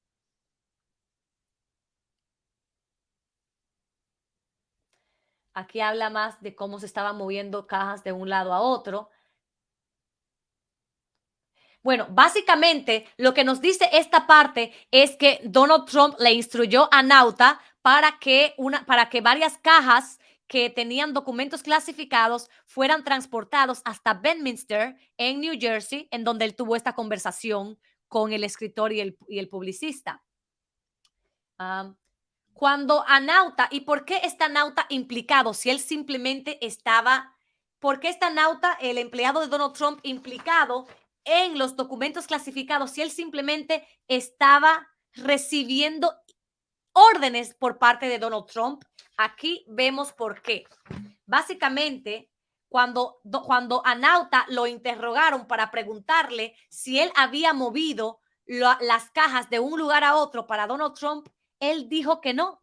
Aquí habla más de cómo se estaban moviendo cajas de un lado a otro. Bueno, básicamente lo que nos dice esta parte es que Donald Trump le instruyó a Nauta para que varias cajas que tenían documentos clasificados fueran transportados hasta Bedminster, en New Jersey, en donde él tuvo esta conversación con el escritor y el publicista. Cuando a Nauta, ¿y por qué está Nauta implicado? Si él simplemente ¿por qué está Nauta, el empleado de Donald Trump, implicado en los documentos clasificados si él simplemente estaba recibiendo órdenes por parte de Donald Trump? Aquí vemos por qué. Básicamente, cuando a Nauta lo interrogaron para preguntarle si él había movido las cajas de un lugar a otro para Donald Trump, él dijo que no.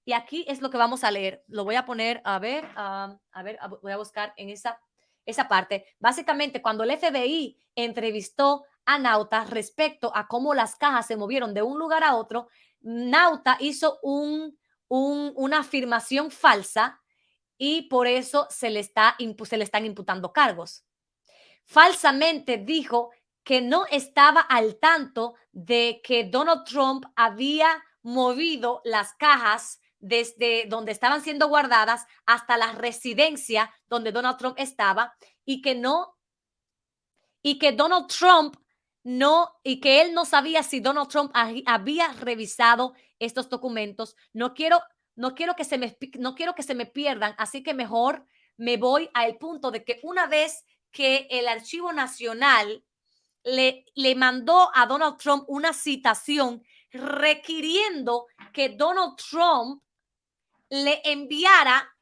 Y aquí es lo que vamos a leer. Lo voy a poner, voy a buscar en esa parte. Básicamente, cuando el FBI entrevistó a Nauta respecto a cómo las cajas se movieron de un lugar a otro, Nauta hizo una afirmación falsa y por eso se le están imputando cargos. Falsamente dijo que no estaba al tanto de que Donald Trump había movido las cajas desde donde estaban siendo guardadas hasta la residencia donde Donald Trump estaba y que Donald Trump y que él no sabía si Donald Trump había revisado estos documentos. No quiero que se me pierdan, así que mejor me voy al punto de que una vez que el Archivo Nacional le mandó a Donald Trump una citación requiriendo que Donald Trump le enviara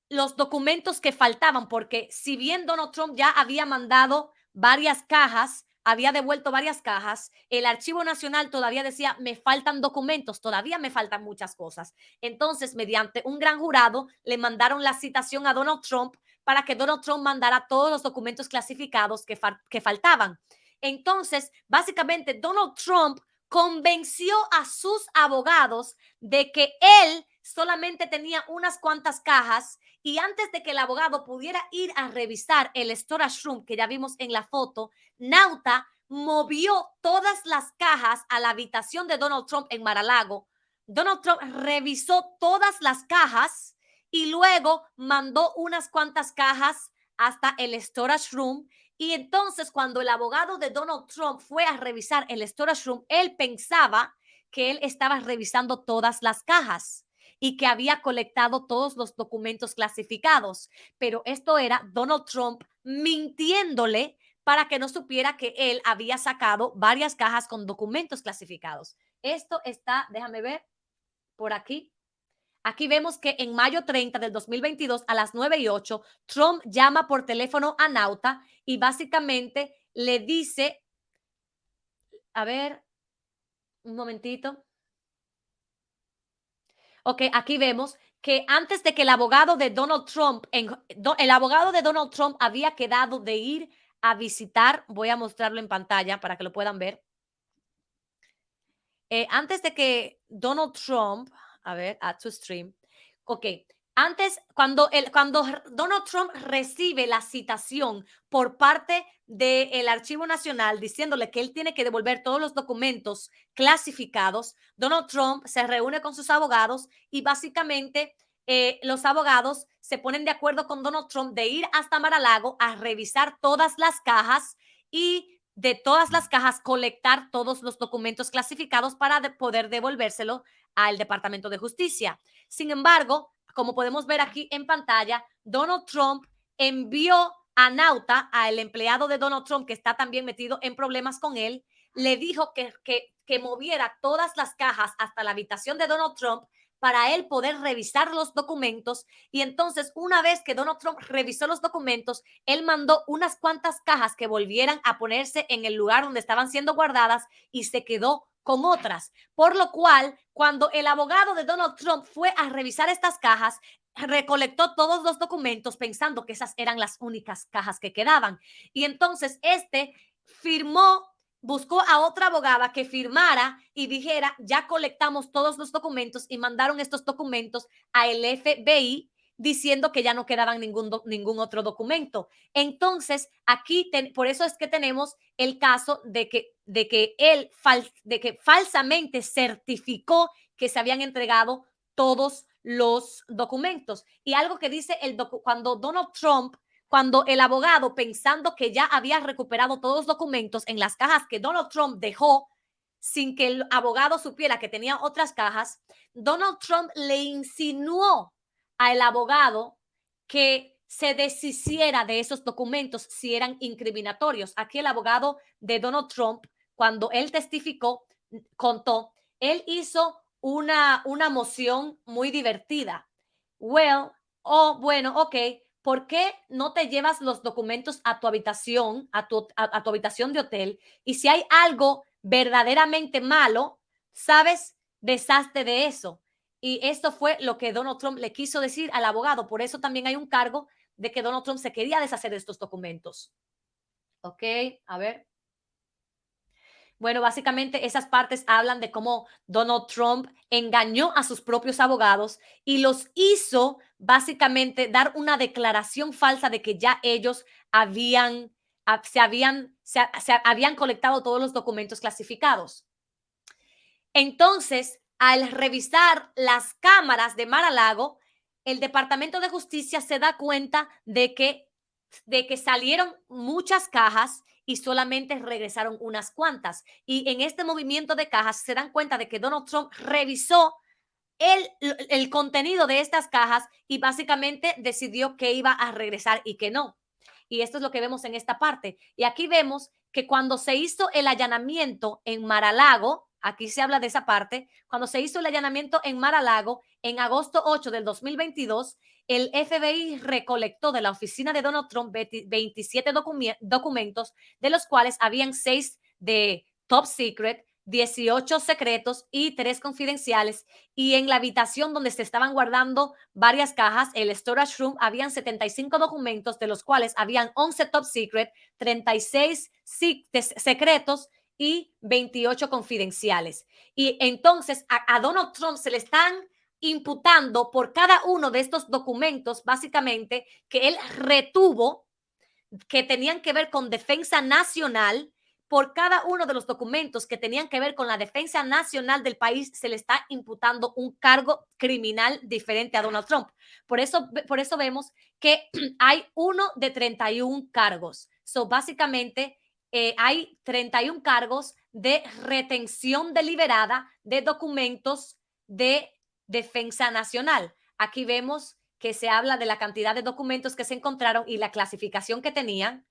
los documentos que faltaban, porque si bien Donald Trump ya había mandado varias cajas, había devuelto varias cajas, el Archivo Nacional todavía decía, me faltan documentos, todavía me faltan muchas cosas. Entonces, mediante un gran jurado, le mandaron la citación a Donald Trump para que Donald Trump mandara todos los documentos clasificados que faltaban. Entonces, básicamente, Donald Trump convenció a sus abogados de que él solamente tenía unas cuantas cajas y antes de que el abogado pudiera ir a revisar el storage room que ya vimos en la foto, Nauta movió todas las cajas a la habitación de Donald Trump en Mar-a-Lago. Donald Trump revisó todas las cajas y luego mandó unas cuantas cajas hasta el storage room. Y entonces cuando el abogado de Donald Trump fue a revisar el storage room, él pensaba que él estaba revisando todas las cajas y que había colectado todos los documentos clasificados. Pero esto era Donald Trump mintiéndole para que no supiera que él había sacado varias cajas con documentos clasificados. Esto está, déjame ver, por aquí. Aquí vemos que en mayo 30 del 2022 a las 9:08, Trump llama por teléfono a Nauta y básicamente le dice, a ver, un momentito. Ok, aquí vemos que antes de que el abogado de Donald Trump, el abogado de Donald Trump había quedado de ir a visitar, voy a mostrarlo en pantalla para que lo puedan ver. Antes de que Donald Trump, a ver, add to stream, ok, antes, cuando Donald Trump recibe la citación por parte del Archivo Nacional diciéndole que él tiene que devolver todos los documentos clasificados, Donald Trump se reúne con sus abogados y básicamente los abogados se ponen de acuerdo con Donald Trump de ir hasta Mar-a-Lago a revisar todas las cajas y de todas las cajas colectar todos los documentos clasificados para poder devolvérselo al Departamento de Justicia. Sin embargo, como podemos ver aquí en pantalla, Donald Trump envió a Nauta, al empleado de Donald Trump que está también metido en problemas con él, le dijo que moviera todas las cajas hasta la habitación de Donald Trump para él poder revisar los documentos. Y entonces, una vez que Donald Trump revisó los documentos, él mandó unas cuantas cajas que volvieran a ponerse en el lugar donde estaban siendo guardadas y se quedó con otras. Por lo cual, cuando el abogado de Donald Trump fue a revisar estas cajas, recolectó todos los documentos pensando que esas eran las únicas cajas que quedaban. Y entonces buscó a otra abogada que firmara y dijera, ya colectamos todos los documentos, y mandaron estos documentos al FBI diciendo que ya no quedaban ningún otro documento. Entonces, aquí, por eso es que tenemos el caso de que él falsamente certificó que se habían entregado todos los documentos. Y algo que dice cuando el abogado, pensando que ya había recuperado todos los documentos en las cajas que Donald Trump dejó sin que el abogado supiera que tenía otras cajas, Donald Trump le insinuó al abogado que se deshiciera de esos documentos si eran incriminatorios. Aquí el abogado de Donald Trump, cuando él testificó, contó, él hizo una moción muy divertida. Bueno, ok, ¿por qué no te llevas los documentos a tu habitación, a tu habitación de hotel? Y si hay algo verdaderamente malo, ¿sabes? Deshazte de eso. Y esto fue lo que Donald Trump le quiso decir al abogado. Por eso también hay un cargo de que Donald Trump se quería deshacer de estos documentos. Ok, a ver. Bueno, básicamente esas partes hablan de cómo Donald Trump engañó a sus propios abogados y los hizo básicamente dar una declaración falsa de que ya ellos habían colectado todos los documentos clasificados. Entonces, al revisar las cámaras de Mar-a-Lago, el Departamento de Justicia se da cuenta de que salieron muchas cajas y solamente regresaron unas cuantas. Y en este movimiento de cajas se dan cuenta de que Donald Trump revisó el contenido de estas cajas y básicamente decidió que iba a regresar y que no. Y esto es lo que vemos en esta parte. Y aquí vemos que cuando se hizo el allanamiento en Mar-a-Lago, aquí se habla de esa parte, cuando se hizo el allanamiento en Mar-a-Lago en agosto 8 del 2022, el FBI recolectó de la oficina de Donald Trump 27 documentos, de los cuales habían 6 de top secret, 18 secretos y 3 confidenciales. Y en la habitación donde se estaban guardando varias cajas, el storage room, habían 75 documentos, de los cuales habían 11 top secret, 36 secretos y 28 confidenciales. Y entonces a Donald Trump se le están imputando por cada uno de estos documentos, básicamente, que él retuvo, que tenían que ver con defensa nacional. Por cada uno de los documentos que tenían que ver con la defensa nacional del país, se le está imputando un cargo criminal diferente a Donald Trump. Por eso vemos que hay uno de 31 cargos. So, básicamente, hay 31 cargos de retención deliberada de documentos de defensa nacional. Aquí vemos que se habla de la cantidad de documentos que se encontraron y la clasificación que tenían.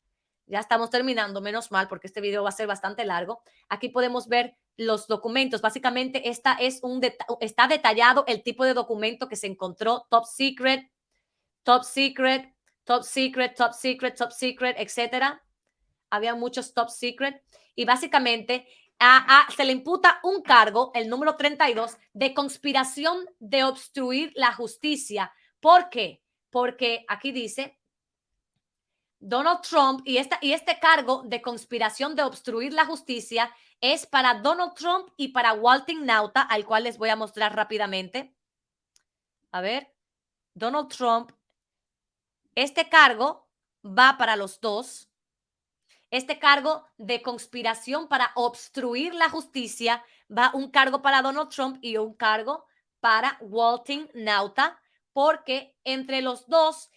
Ya estamos terminando, menos mal, porque este video va a ser bastante largo. Aquí podemos ver los documentos. Básicamente, está detallado el tipo de documento que se encontró: top secret, top secret, top secret, top secret, top secret, etcétera. Había muchos top secret. Y básicamente se le imputa un cargo, el número 32, de conspiración de obstruir la justicia. ¿Por qué? Porque aquí dice Donald Trump, y este cargo de conspiración de obstruir la justicia es para Donald Trump y para Walter Nauta, al cual les voy a mostrar rápidamente. A ver, Donald Trump, este cargo va para los dos. Este cargo de conspiración para obstruir la justicia va un cargo para Donald Trump y un cargo para Walter Nauta, porque entre los dos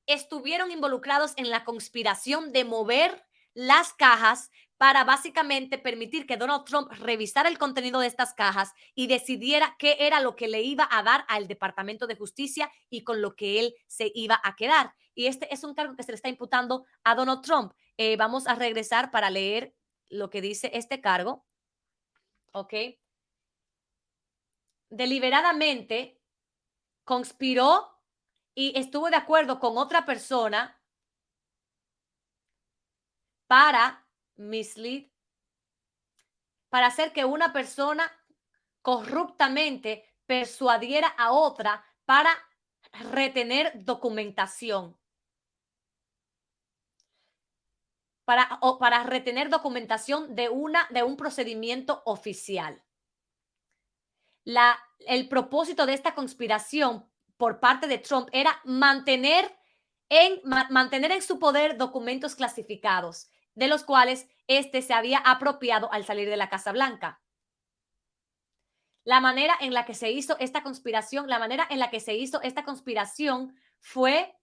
estuvieron involucrados en la conspiración de mover las cajas para básicamente permitir que Donald Trump revisara el contenido de estas cajas y decidiera qué era lo que le iba a dar al Departamento de Justicia y con lo que él se iba a quedar. Y este es un cargo que se le está imputando a Donald Trump. Vamos a regresar para leer lo que dice este cargo. ¿Ok? Deliberadamente conspiró y estuvo de acuerdo con otra persona para para hacer que una persona corruptamente persuadiera a otra para retener documentación. Para retener documentación de un procedimiento oficial. El propósito de esta conspiración por parte de Trump era mantener en su poder documentos clasificados, de los cuales se había apropiado al salir de la Casa Blanca. La manera en la que se hizo esta conspiración fue,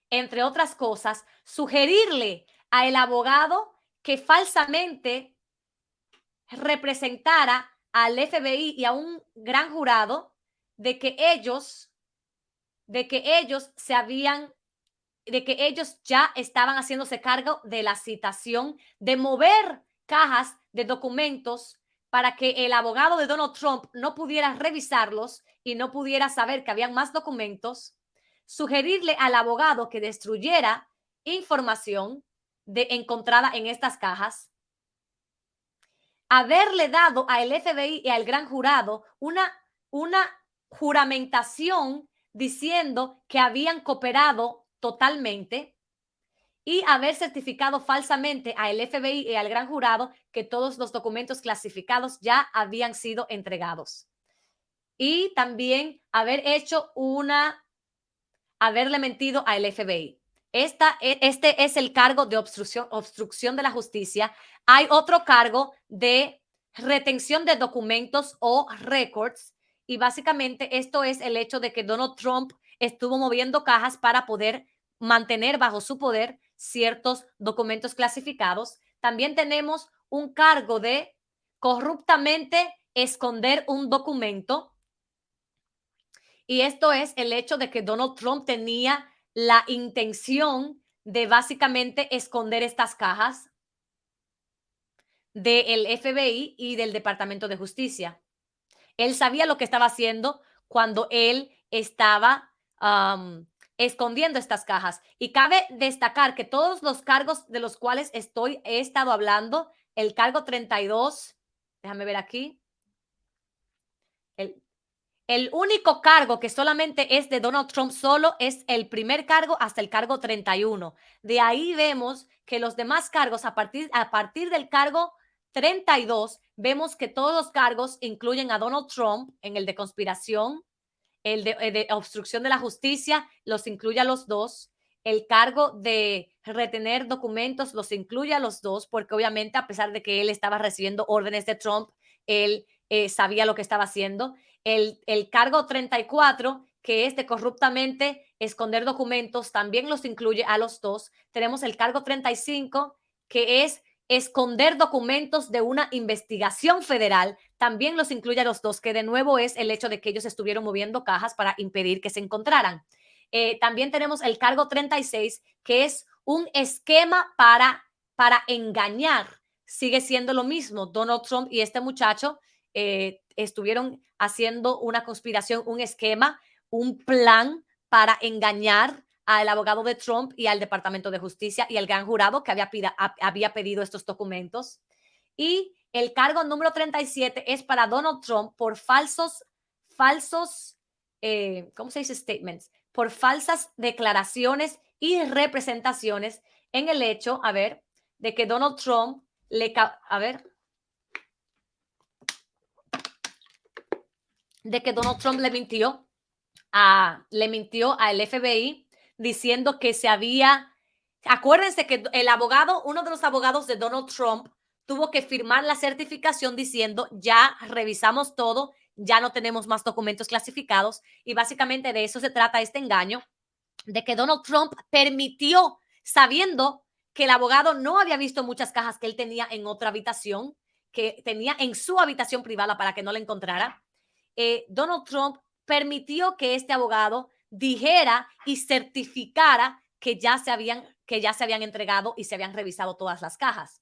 entre otras cosas, sugerirle al abogado que falsamente representara al FBI y a un gran jurado de que ellos ya estaban haciéndose cargo de la citación, de mover cajas de documentos para que el abogado de Donald Trump no pudiera revisarlos y no pudiera saber que habían más documentos, sugerirle al abogado que destruyera información encontrada en estas cajas, haberle dado al FBI y al gran jurado una juramentación diciendo que habían cooperado totalmente y haber certificado falsamente al FBI y al gran jurado que todos los documentos clasificados ya habían sido entregados. Y también haberle mentido al FBI. Este es el cargo de obstrucción de la justicia. Hay otro cargo de retención de documentos o records, y básicamente esto es el hecho de que Donald Trump estuvo moviendo cajas para poder mantener bajo su poder ciertos documentos clasificados. También tenemos un cargo de corruptamente esconder un documento, y esto es el hecho de que Donald Trump tenía la intención de básicamente esconder estas cajas del FBI y del Departamento de Justicia. Él sabía lo que estaba haciendo cuando él estaba escondiendo estas cajas. Y cabe destacar que todos los cargos de los cuales he estado hablando, el cargo 32, déjame ver aquí, el único cargo que solamente es de Donald Trump solo es el primer cargo hasta el cargo 31. De ahí vemos que los demás cargos, a partir del cargo 32, vemos que todos los cargos incluyen a Donald Trump. En el de conspiración, el de obstrucción de la justicia, los incluye a los dos. El cargo de retener documentos los incluye a los dos, porque obviamente a pesar de que él estaba recibiendo órdenes de Trump, él sabía lo que estaba haciendo. El cargo 34, que es de corruptamente esconder documentos, también los incluye a los dos. Tenemos el cargo 35, que es esconder documentos de una investigación federal, también los incluye a los dos, que de nuevo es el hecho de que ellos estuvieron moviendo cajas para impedir que se encontraran. También tenemos el cargo 36, que es un esquema para engañar. Sigue siendo lo mismo. Donald Trump y este muchacho estuvieron haciendo una conspiración, un esquema, un plan para engañar al abogado de Trump y al Departamento de Justicia y al gran jurado que había pedido estos documentos. Y el cargo número 37 es para Donald Trump por falsos, ¿cómo se dice? Statements, por falsas declaraciones y representaciones en el hecho, de que Donald Trump de que Donald Trump le mintió al FBI diciendo que acuérdense que uno de los abogados de Donald Trump tuvo que firmar la certificación diciendo ya revisamos todo, ya no tenemos más documentos clasificados, y básicamente de eso se trata este engaño, de que Donald Trump permitió, sabiendo que el abogado no había visto muchas cajas que él tenía en otra habitación, que tenía en su habitación privada para que no la encontrara. Donald Trump permitió que este abogado dijera y certificara que ya se habían entregado y se habían revisado todas las cajas.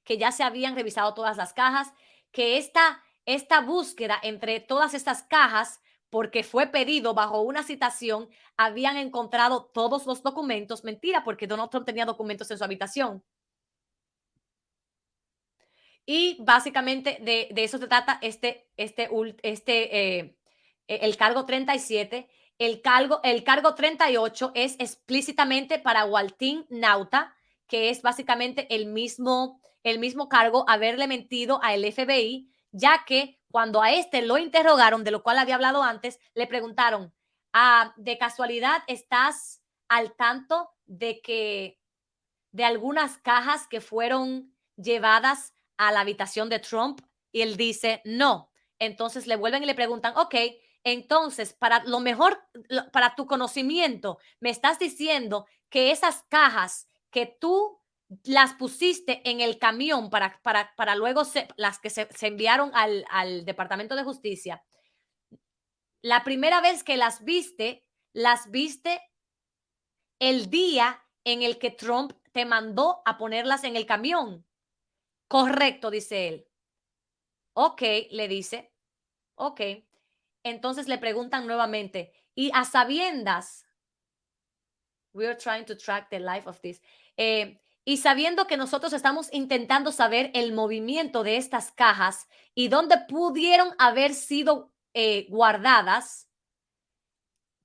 Que ya se habían revisado todas las cajas, que esta búsqueda entre todas estas cajas, porque fue pedido bajo una citación, habían encontrado todos los documentos. Mentira, porque Donald Trump tenía documentos en su habitación. Y básicamente de eso se trata el cargo 37. El cargo 38 es explícitamente para Waltin Nauta, que es básicamente el mismo cargo, haberle mentido al FBI, ya que cuando a este lo interrogaron, de lo cual había hablado antes, le preguntaron, ¿de casualidad estás al tanto de algunas cajas que fueron llevadas a la habitación de Trump? Y él dice, no. Entonces le vuelven y le preguntan, ok, entonces para tu conocimiento, me estás diciendo que esas cajas que tú las pusiste en el camión para luego las que se enviaron al Departamento de Justicia, la primera vez que las viste el día en el que Trump te mandó a ponerlas en el camión. Correcto, dice él. Ok, le dice. Ok. Entonces le preguntan nuevamente, y a sabiendas, we are trying to track the life of this, y sabiendo que nosotros estamos intentando saber el movimiento de estas cajas y dónde pudieron haber sido guardadas,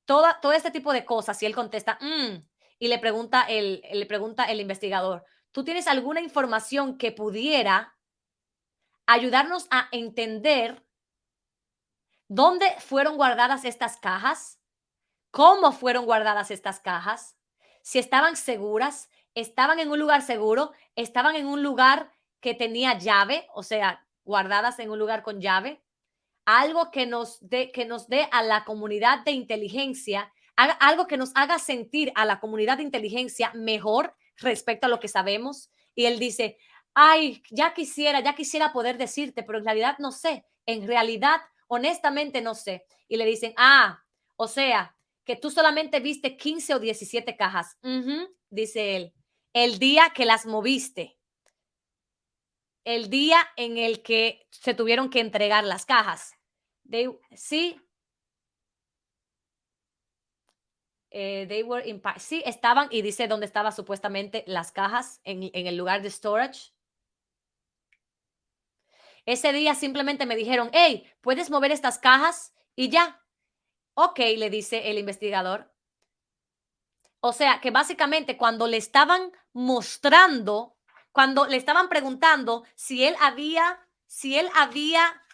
todo este tipo de cosas, y él contesta, y le pregunta el investigador, ¿tú tienes alguna información que pudiera ayudarnos a entender dónde fueron guardadas estas cajas? ¿Cómo fueron guardadas estas cajas? Si estaban seguras, estaban en un lugar seguro, estaban en un lugar que tenía llave, o sea, guardadas en un lugar con llave. Algo que nos dé a la comunidad de inteligencia, algo que nos haga sentir a la comunidad de inteligencia mejor respecto a lo que sabemos. Y él dice, ay, ya quisiera poder decirte, pero en realidad no sé, en realidad, honestamente no sé. Y le dicen, o sea, que tú solamente viste 15 o 17 cajas. Dice él, el día que las moviste, el día en el que se tuvieron que entregar las cajas. Sí, sí, estaban, y dice dónde estaban supuestamente las cajas en el lugar de storage. Ese día simplemente me dijeron, hey, ¿puedes mover estas cajas? Y ya. Ok, le dice el investigador. O sea, que básicamente cuando le estaban mostrando, cuando le estaban preguntando si él había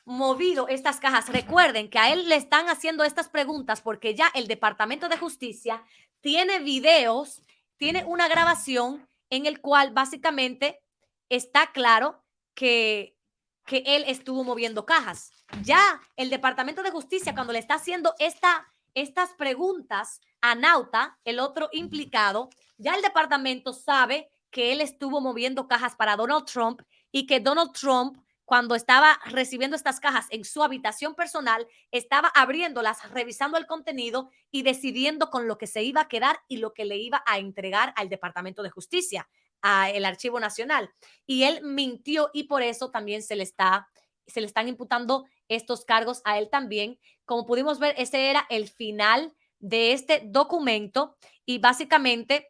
movido estas cajas, recuerden que a él le están haciendo estas preguntas porque ya el Departamento de Justicia tiene videos, tiene una grabación en el cual básicamente está claro que él estuvo moviendo cajas. Ya el Departamento de Justicia, cuando le está haciendo estas preguntas a Nauta, el otro implicado, ya el departamento sabe que él estuvo moviendo cajas para Donald Trump y que Donald Trump cuando estaba recibiendo estas cajas en su habitación personal, estaba abriéndolas, revisando el contenido y decidiendo con lo que se iba a quedar y lo que le iba a entregar al Departamento de Justicia, al Archivo Nacional. Y él mintió y por eso también se le están imputando estos cargos a él también. Como pudimos ver, ese era el final de este documento y básicamente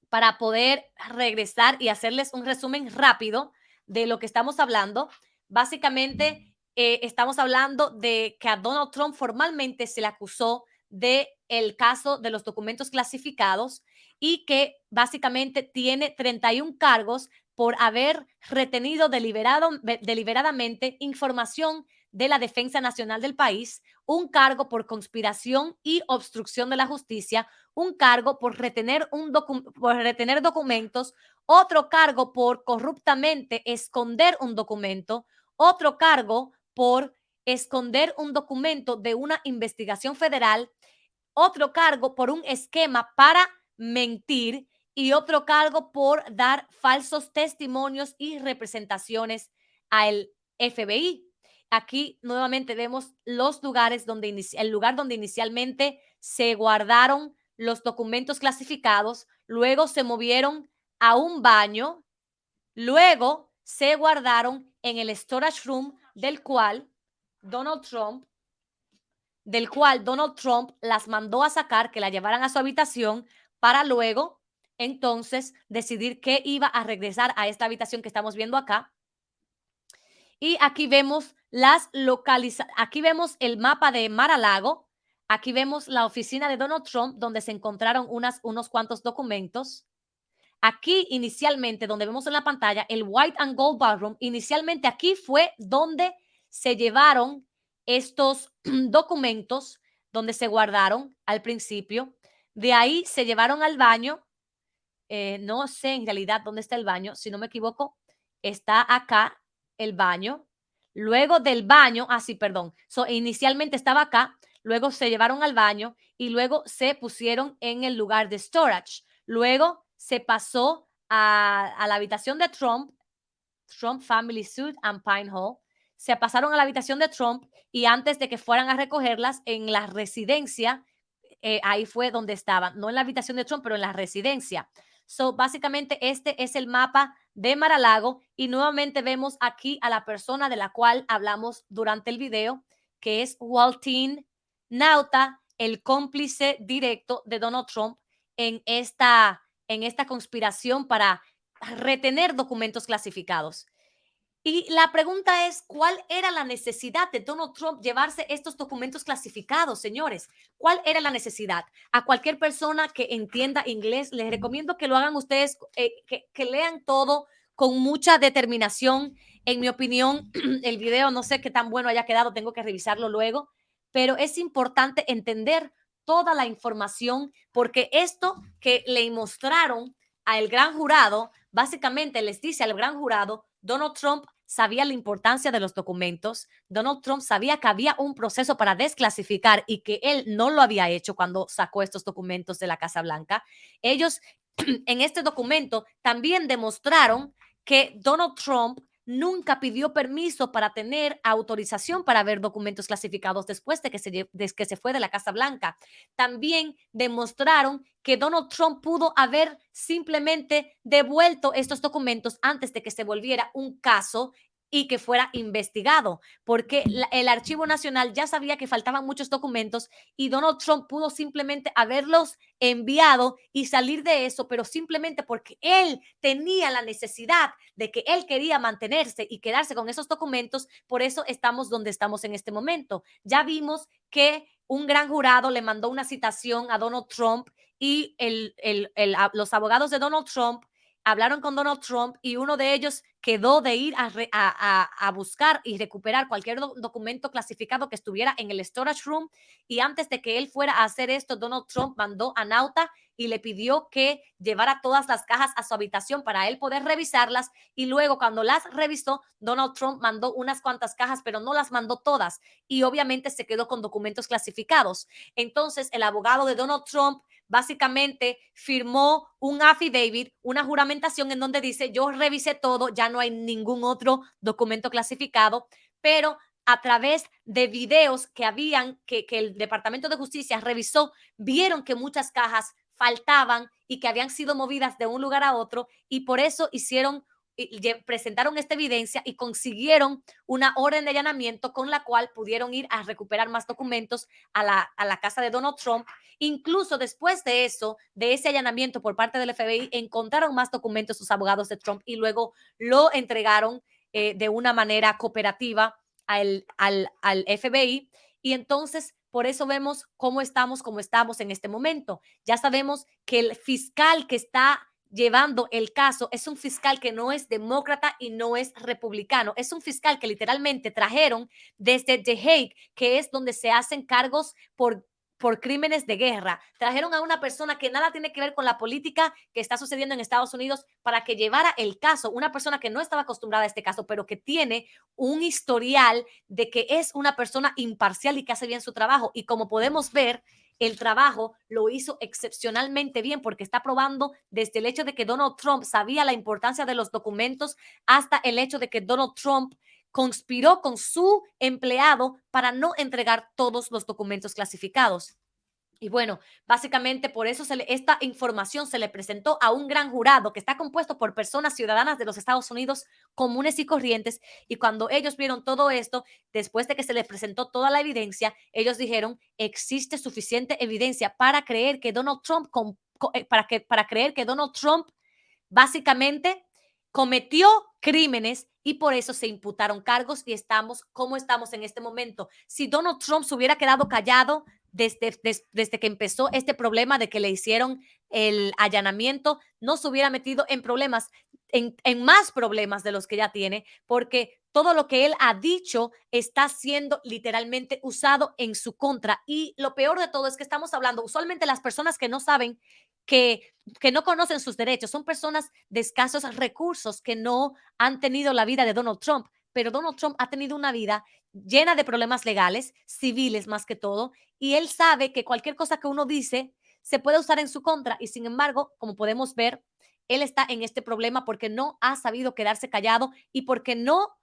para poder regresar y hacerles un resumen rápido de lo que estamos hablando. Básicamente, estamos hablando de que a Donald Trump formalmente se le acusó de el caso de los documentos clasificados y que básicamente tiene 31 cargos por haber retenido deliberadamente información de la defensa nacional del país, un cargo por conspiración y obstrucción de la justicia, un cargo por retener documentos, otro cargo por corruptamente esconder un documento, otro cargo por esconder un documento de una investigación federal, otro cargo por un esquema para mentir y otro cargo por dar falsos testimonios y representaciones al FBI. Aquí nuevamente vemos los lugares donde el lugar donde inicialmente se guardaron los documentos clasificados, luego se movieron a un baño, luego se guardaron en el storage room del cual Donald Trump las mandó a sacar, que la llevaran a su habitación para luego entonces decidir que iba a regresar a esta habitación que estamos viendo acá. Y aquí vemos aquí vemos el mapa de Mar-a-Lago, aquí vemos la oficina de Donald Trump donde se encontraron unos cuantos documentos. Aquí inicialmente, donde vemos en la pantalla, el White and Gold Ballroom, inicialmente aquí fue donde se llevaron estos documentos, donde se guardaron al principio. De ahí se llevaron al baño. No sé en realidad dónde está el baño, si no me equivoco, está acá el baño. Luego del baño, sí, perdón. Inicialmente estaba acá, luego se llevaron al baño y luego se pusieron en el lugar de storage. Luego se pasó a la habitación de Trump Family Suite and Pine Hall. Se pasaron a la habitación de Trump y antes de que fueran a recogerlas en la residencia, ahí fue donde estaban, no en la habitación de Trump, pero en la residencia. Básicamente este es el mapa de Mar-a-Lago y nuevamente vemos aquí a la persona de la cual hablamos durante el video, que es Waltin Nauta, el cómplice directo de Donald Trump en esta conspiración para retener documentos clasificados. Y la pregunta es, ¿cuál era la necesidad de Donald Trump llevarse estos documentos clasificados, señores? ¿Cuál era la necesidad? A cualquier persona que entienda inglés, les recomiendo que lo hagan ustedes, que lean todo con mucha determinación. En mi opinión, el video no sé qué tan bueno haya quedado, tengo que revisarlo luego, pero es importante entender toda la información porque esto que le mostraron al gran jurado, básicamente les dice al gran jurado, Donald Trump sabía la importancia de los documentos. Donald Trump sabía que había un proceso para desclasificar y que él no lo había hecho cuando sacó estos documentos de la Casa Blanca. Ellos en este documento también demostraron que Donald Trump nunca pidió permiso para tener autorización para ver documentos clasificados después de que se fue de la Casa Blanca. También demostraron que Donald Trump pudo haber simplemente devuelto estos documentos antes de que se volviera un caso y que fuera investigado, porque el Archivo Nacional ya sabía que faltaban muchos documentos y Donald Trump pudo simplemente haberlos enviado y salir de eso, pero simplemente porque él tenía la necesidad de que él quería mantenerse y quedarse con esos documentos, por eso estamos donde estamos en este momento. Ya vimos que un gran jurado le mandó una citación a Donald Trump y los abogados de Donald Trump hablaron con Donald Trump y uno de ellos quedó de ir a buscar y recuperar cualquier documento clasificado que estuviera en el storage room. Y antes de que él fuera a hacer esto, Donald Trump mandó a Nauta y le pidió que llevara todas las cajas a su habitación para él poder revisarlas. Y luego cuando las revisó, Donald Trump mandó unas cuantas cajas, pero no las mandó todas. Y obviamente se quedó con documentos clasificados. Entonces el abogado de Donald Trump básicamente firmó un affidavit, una juramentación en donde dice, yo revisé todo, ya no hay ningún otro documento clasificado, pero a través de videos que el Departamento de Justicia revisó, vieron que muchas cajas faltaban y que habían sido movidas de un lugar a otro, y por eso presentaron esta evidencia y consiguieron una orden de allanamiento con la cual pudieron ir a recuperar más documentos a la casa de Donald Trump. Incluso después de eso, de ese allanamiento por parte del FBI, encontraron más documentos sus abogados de Trump y luego lo entregaron de una manera cooperativa al FBI. Y entonces, por eso vemos cómo estamos en este momento. Ya sabemos que el fiscal que está llevando el caso es un fiscal que no es demócrata y no es republicano. Es un fiscal que literalmente trajeron desde The Hague, que es donde se hacen cargos por crímenes de guerra. Trajeron a una persona que nada tiene que ver con la política que está sucediendo en Estados Unidos para que llevara el caso. Una persona que no estaba acostumbrada a este caso, pero que tiene un historial de que es una persona imparcial y que hace bien su trabajo. Y como podemos ver, el trabajo lo hizo excepcionalmente bien porque está probando desde el hecho de que Donald Trump sabía la importancia de los documentos hasta el hecho de que Donald Trump conspiró con su empleado para no entregar todos los documentos clasificados. Y bueno, básicamente por eso esta información se le presentó a un gran jurado que está compuesto por personas ciudadanas de los Estados Unidos comunes y corrientes. Y cuando ellos vieron todo esto, después de que se les presentó toda la evidencia, ellos dijeron, existe suficiente evidencia para creer que Donald Trump, para creer que Donald Trump básicamente cometió crímenes y por eso se imputaron cargos y estamos como estamos en este momento. Si Donald Trump se hubiera quedado callado desde que empezó este problema de que le hicieron el allanamiento, no se hubiera metido en problemas, en más problemas de los que ya tiene, porque todo lo que él ha dicho está siendo literalmente usado en su contra. Y lo peor de todo es que estamos hablando, usualmente las personas que no saben que no conocen sus derechos, son personas de escasos recursos que no han tenido la vida de Donald Trump, pero Donald Trump ha tenido una vida llena de problemas legales, civiles más que todo, y él sabe que cualquier cosa que uno dice se puede usar en su contra y sin embargo, como podemos ver, él está en este problema porque no ha sabido quedarse callado y porque no,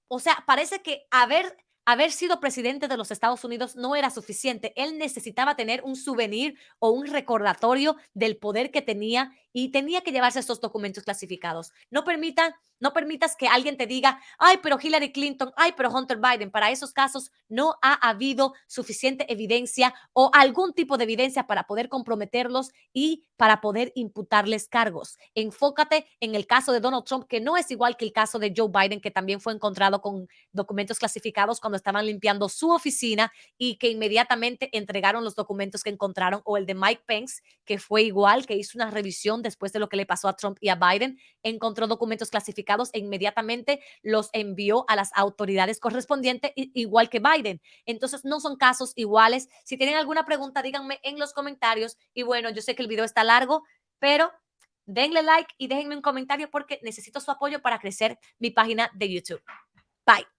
o sea, parece que haber sido presidente de los Estados Unidos no era suficiente. Él necesitaba tener un souvenir o un recordatorio del poder que tenía y tenía que llevarse estos documentos clasificados. No permitas que alguien te diga, ay, pero Hillary Clinton, ay, pero Hunter Biden. Para esos casos no ha habido suficiente evidencia o algún tipo de evidencia para poder comprometerlos y para poder imputarles cargos. Enfócate en el caso de Donald Trump, que no es igual que el caso de Joe Biden, que también fue encontrado con documentos clasificados cuando estaban limpiando su oficina y que inmediatamente entregaron los documentos que encontraron, o el de Mike Pence, que fue igual, que hizo una revisión después de lo que le pasó a Trump y a Biden, encontró documentos clasificados e inmediatamente los envió a las autoridades correspondientes, igual que Biden. Entonces, no son casos iguales. Si tienen alguna pregunta, díganme en los comentarios. Y bueno, yo sé que el video está largo, pero denle like y déjenme un comentario porque necesito su apoyo para crecer mi página de YouTube. Bye.